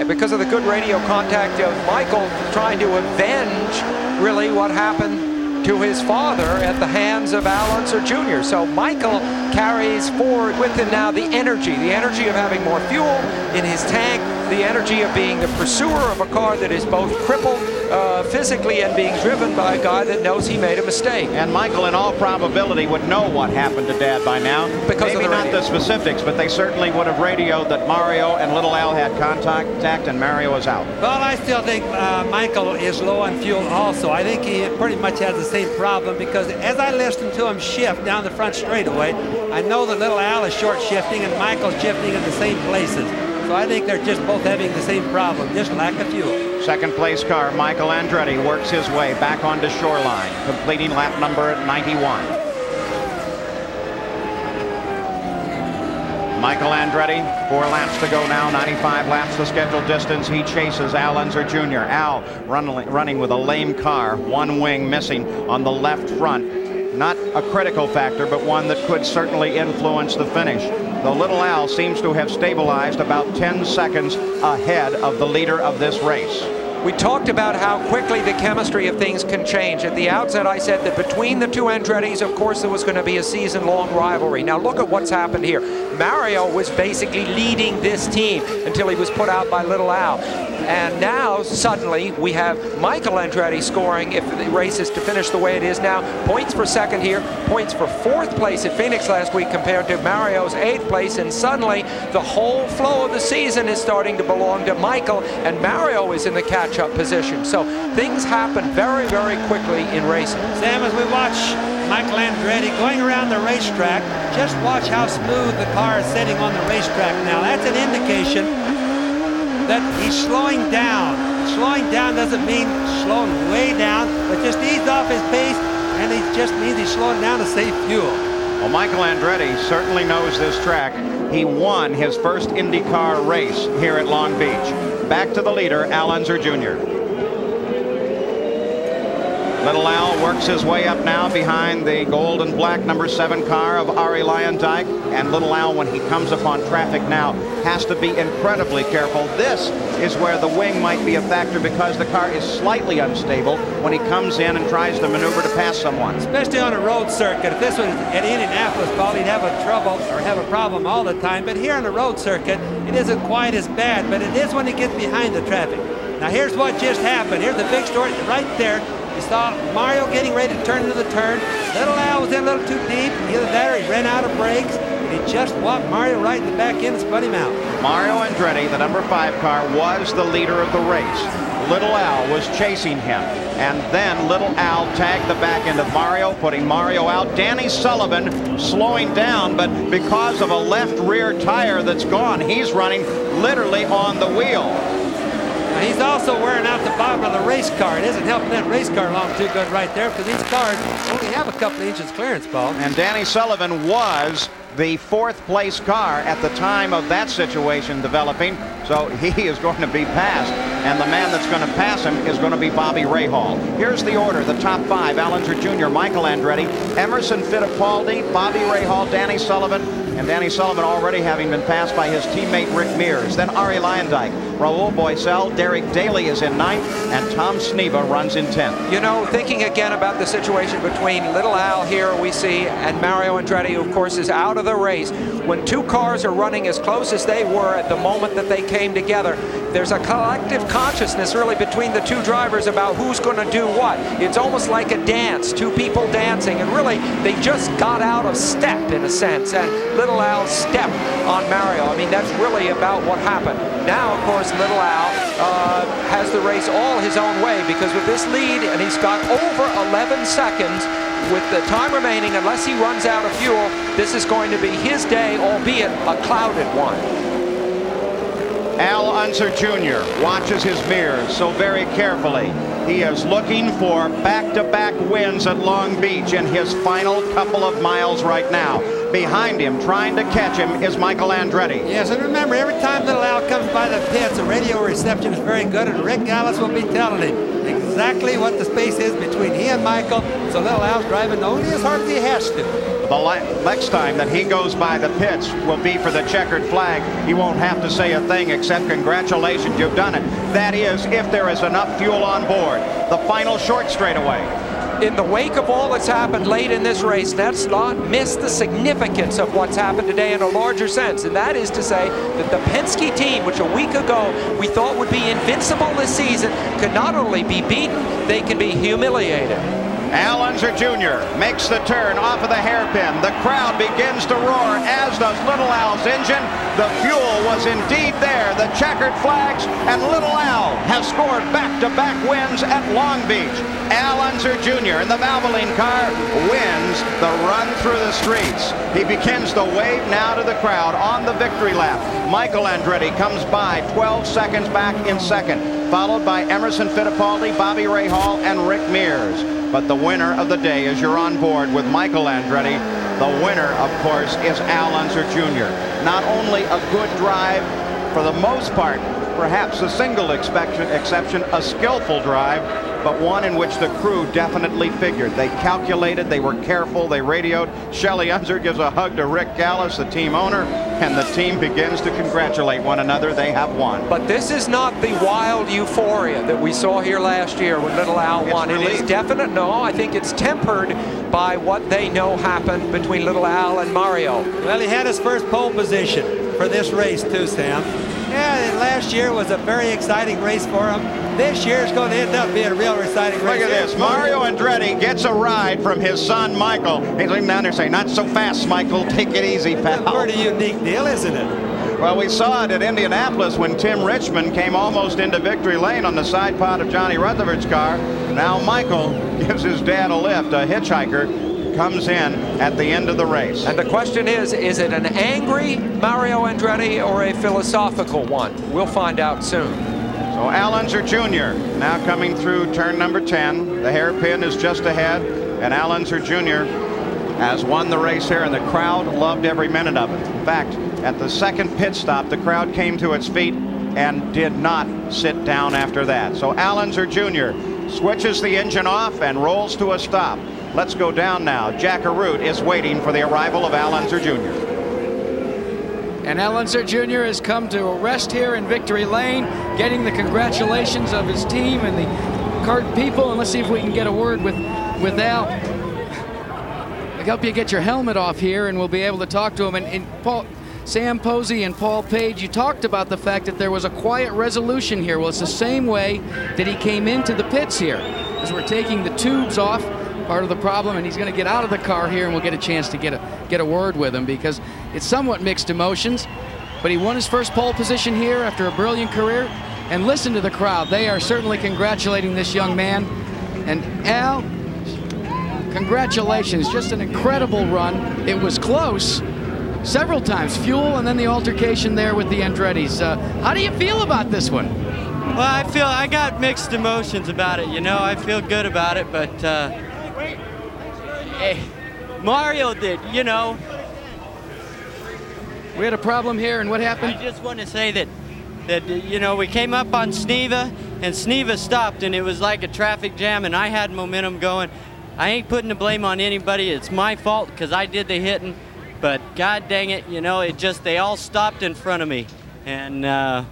because of the good radio contact of Michael, trying to avenge really what happened to his father at the hands of Al Unser Jr. So Michael carries forward with him now the energy of having more fuel in his tank, the energy of being the pursuer of a car that is both crippled physically and being driven by a guy that knows he made a mistake. And Michael, in all probability, would know what happened to Dad by now. Because maybe of the not the specifics, but they certainly would have radioed that Mario and Little Al had contact and Mario is out. Well, I still think Michael is low on fuel also. I think he pretty much has the same problem, because as I listen to him shift down the front straightaway, I know that Little Al is short shifting and Michael's shifting in the same places. So I think they're just both having the same problem, just lack of fuel. Second place car, Michael Andretti, works his way back onto Shoreline, completing lap number 91. Michael Andretti, 4 laps to go now, 95 laps the scheduled distance. He chases Al Unser Jr. Al running with a lame car, one wing missing on the left front. Not a critical factor, but one that could certainly influence the finish. Though Little Al seems to have stabilized about 10 seconds ahead of the leader of this race. We talked about how quickly the chemistry of things can change. At the outset, I said that between the two Andrettis, of course, there was going to be a season-long rivalry. Now look at what's happened here. Mario was basically leading this team until he was put out by Little Al. And now, suddenly, we have Michael Andretti scoring, if the race is to finish the way it is now, points for second here, points for 4th place at Phoenix last week compared to Mario's 8th place, and suddenly the whole flow of the season is starting to belong to Michael, and Mario is in the catch-up position. So things happen very, very quickly in racing. Sam, as we watch Michael Andretti going around the racetrack, just watch how smooth the car is sitting on the racetrack now. That's an indication that he's slowing down. Slowing down doesn't mean slowing way down, but just ease off his pace, and it just means he's slowing down to save fuel. Well, Michael Andretti certainly knows this track. He won his first IndyCar race here at Long Beach. Back to the leader, Al Unser Jr. Little Al works his way up now behind the gold and black number 7 car of Arie Luyendyk. And Little Al, when he comes upon traffic now, has to be incredibly careful. This is where the wing might be a factor because the car is slightly unstable when he comes in and tries to maneuver to pass someone. Especially on a road circuit. If this was at Indianapolis, Paul, he'd have a trouble or have a problem all the time. But here on a road circuit, it isn't quite as bad, but it is when he gets behind the traffic. Now here's what just happened. Here's the big story right there. You saw Mario getting ready to turn into the turn. Little Al was in a little too deep. Either that or he ran out of brakes. And he just walked Mario right in the back end and spun him out. Mario Andretti, the number 5 car, was the leader of the race. Little Al was chasing him. And then Little Al tagged the back end of Mario, putting Mario out. Danny Sullivan slowing down, but because of a left rear tire that's gone, he's running literally on the wheel. Now he's also wearing out the bottom of the race car. It isn't helping that race car along too good right there because these cars only have a couple of inches clearance, Paul. And Danny Sullivan was the 4th place car at the time of that situation developing, so he is going to be passed, and the man that's going to pass him is going to be Bobby Rahal. Here's the order: the top 5: Al Unser Jr., Michael Andretti, Emerson Fittipaldi, Bobby Rahal, Danny Sullivan, and Danny Sullivan already having been passed by his teammate Rick Mears. Then Arie Luyendyk, Raul Boesel, Derek Daly is in 9th, and Tom Sneva runs in 10th. You know, thinking again about the situation between Little Al here we see and Mario Andretti, who of course is out of the race. When 2 cars are running as close as they were at the moment that they came together, there's a collective consciousness really between the 2 drivers about who's going to do what. It's almost like a dance, 2 people dancing, and really they just got out of step in a sense, and Little Al stepped on Mario. I mean, that's really about what happened. Now, of course, Little Al has the race all his own way because with this lead, and he's got over 11 seconds with the time remaining, unless he runs out of fuel, this is going to be his day, albeit a clouded one. Al Unser Jr. watches his mirrors so very carefully. He is looking for back-to-back wins at Long Beach in his final couple of miles right now. Behind him, trying to catch him, is Michael Andretti. Yes, and remember, every time Little Al comes by the pits, the radio reception is very good, and Rick Gallis will be telling him exactly what the space is between he and Michael, so Little Al's driving only as hard as he has to. The next time that he goes by the pits will be for the checkered flag. He won't have to say a thing except congratulations, you've done it. That is, if there is enough fuel on board. The final short straightaway. In the wake of all that's happened late in this race, let's not miss the significance of what's happened today in a larger sense, and that is to say that the Penske team, which a week ago we thought would be invincible this season, could not only be beaten, they can be humiliated. Al Unser Jr. makes the turn off of the hairpin. The crowd begins to roar, as does Little Al's engine. The fuel was indeed there, the checkered flags, and Little Al has scored back-to-back wins at Long Beach. Al Unser Jr. in the Valvoline car wins the run through the streets. He begins to wave now to the crowd on the victory lap. Michael Andretti comes by 12 seconds back in second, followed by Emerson Fittipaldi, Bobby Rahal, and Rick Mears. But the winner of the day, as you're on board with Michael Andretti, the winner, of course, is Al Unser Jr. Not only a good drive, for the most part, perhaps a single exception, a skillful drive, but one in which the crew definitely figured. They calculated, they were careful, they radioed. Shelley Unser gives a hug to Rick Gallis, the team owner, and the team begins to congratulate one another. They have won. But this is not the wild euphoria that we saw here last year when Little Al won. It is definite. No, I think it's tempered by what they know happened between Little Al and Mario. Well, he had his first pole position for this race too, Sam. Yeah, and last year was a very exciting race for him. This year is going to end up being a real exciting race. Look at this. Mario Andretti gets a ride from his son, Michael. He's looking down there saying, "Not so fast, Michael. Take it easy, pal." It's a pretty unique deal, isn't it? Well, we saw it at Indianapolis when Tim Richmond came almost into victory lane on the side pod of Johnny Rutherford's car. Now Michael gives his dad a lift. A hitchhiker comes in at the end of the race. And the question is it an angry Mario Andretti or a philosophical one? We'll find out soon. So Al Unser Jr. now coming through turn number 10. The hairpin is just ahead, and Al Unser Jr. has won the race here, and the crowd loved every minute of it. In fact, at the second pit stop, the crowd came to its feet and did not sit down after that. So Allenzer Jr. switches the engine off and rolls to a stop. Let's go down now. Jack Arute is waiting for the arrival of Allenzer Jr. And Allenzer Jr. has come to a rest here in Victory Lane, getting the congratulations of his team and the kart people. And let's see if we can get a word with Al. I'll help you get your helmet off here, and we'll be able to talk to him. And Sam Posey and Paul Page, you talked about the fact that there was a quiet resolution here. Well, it's the same way that he came into the pits here, as we're taking the tubes off, part of the problem, and he's going to get out of the car here, and we'll get a chance to get a word with him, because it's somewhat mixed emotions. But he won his first pole position here after a brilliant career. And listen to the crowd. They are certainly congratulating this young man. And Al, congratulations. Just an incredible run. It was close several times. Fuel and then the altercation there with the Andrettis. How do you feel about this one? Well, I got mixed emotions about it. You know, I feel good about it, but Mario did, you know. We had a problem here, and what happened? I just want to say that you know, we came up on Sneva, and Sneva stopped, and it was like a traffic jam, and I had momentum going. I ain't putting the blame on anybody. It's my fault because I did the hitting, but God dang it, you know, they all stopped in front of me, and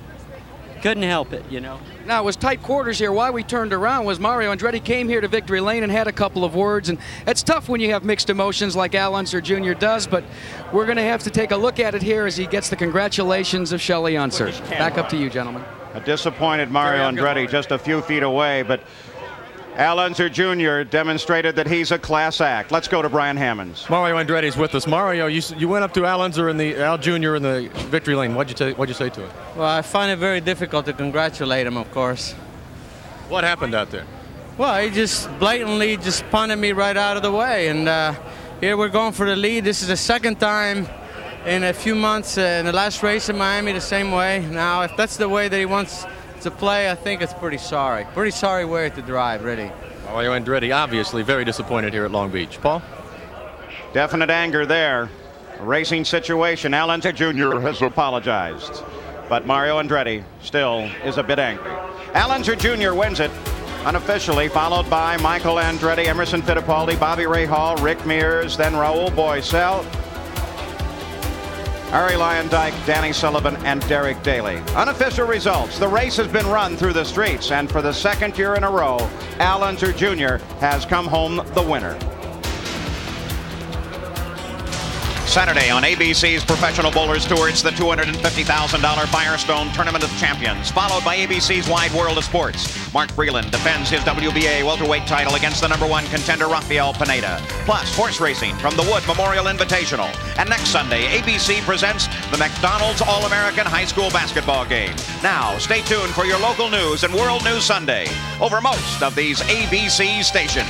couldn't help it, you know. Now, it was tight quarters here. Why we turned around was Mario Andretti came here to Victory Lane and had a couple of words, and it's tough when you have mixed emotions like Al Unser Jr. does, but we're going to have to take a look at it here as he gets the congratulations of Shelley Unser. Back up to you, gentlemen. A disappointed Mario Andretti just a few feet away, but Al Unser Jr. demonstrated that he's a class act. Let's go to Brian Hammonds. Mario Andretti's with us. Mario, you went up to Al Unser Al Jr. in the Victory Lane. What'd you say to him? Well, I find it very difficult to congratulate him, of course. What happened out there? Well, he just blatantly just punted me right out of the way, and here we're going for the lead. This is the second time in a few months. In the last race in Miami, the same way. Now, if that's the way that he wants to play, I think it's pretty sorry way to drive, really. Mario Andretti obviously very disappointed here at Long Beach. Paul? Definite anger there. A racing situation. Al Unser Jr. has apologized, but Mario Andretti still is a bit angry. Al Unser Jr. wins it unofficially, followed by Michael Andretti, Emerson Fittipaldi, Bobby Ray Hall, Rick Mears, then Raul Boesel, Arie Luyendyk, Danny Sullivan, and Derek Daly. Unofficial results. The race has been run through the streets, and for the second year in a row, Al Unser Jr. has come home the winner. Saturday on ABC's Professional Bowlers Tour, it's the $250,000 Firestone Tournament of Champions, followed by ABC's Wide World of Sports. Mark Breland defends his WBA welterweight title against the #1 contender Rafael Pineda. Plus, horse racing from the Wood Memorial Invitational. And next Sunday, ABC presents the McDonald's All-American High School Basketball Game. Now, stay tuned for your local news and World News Sunday over most of these ABC stations.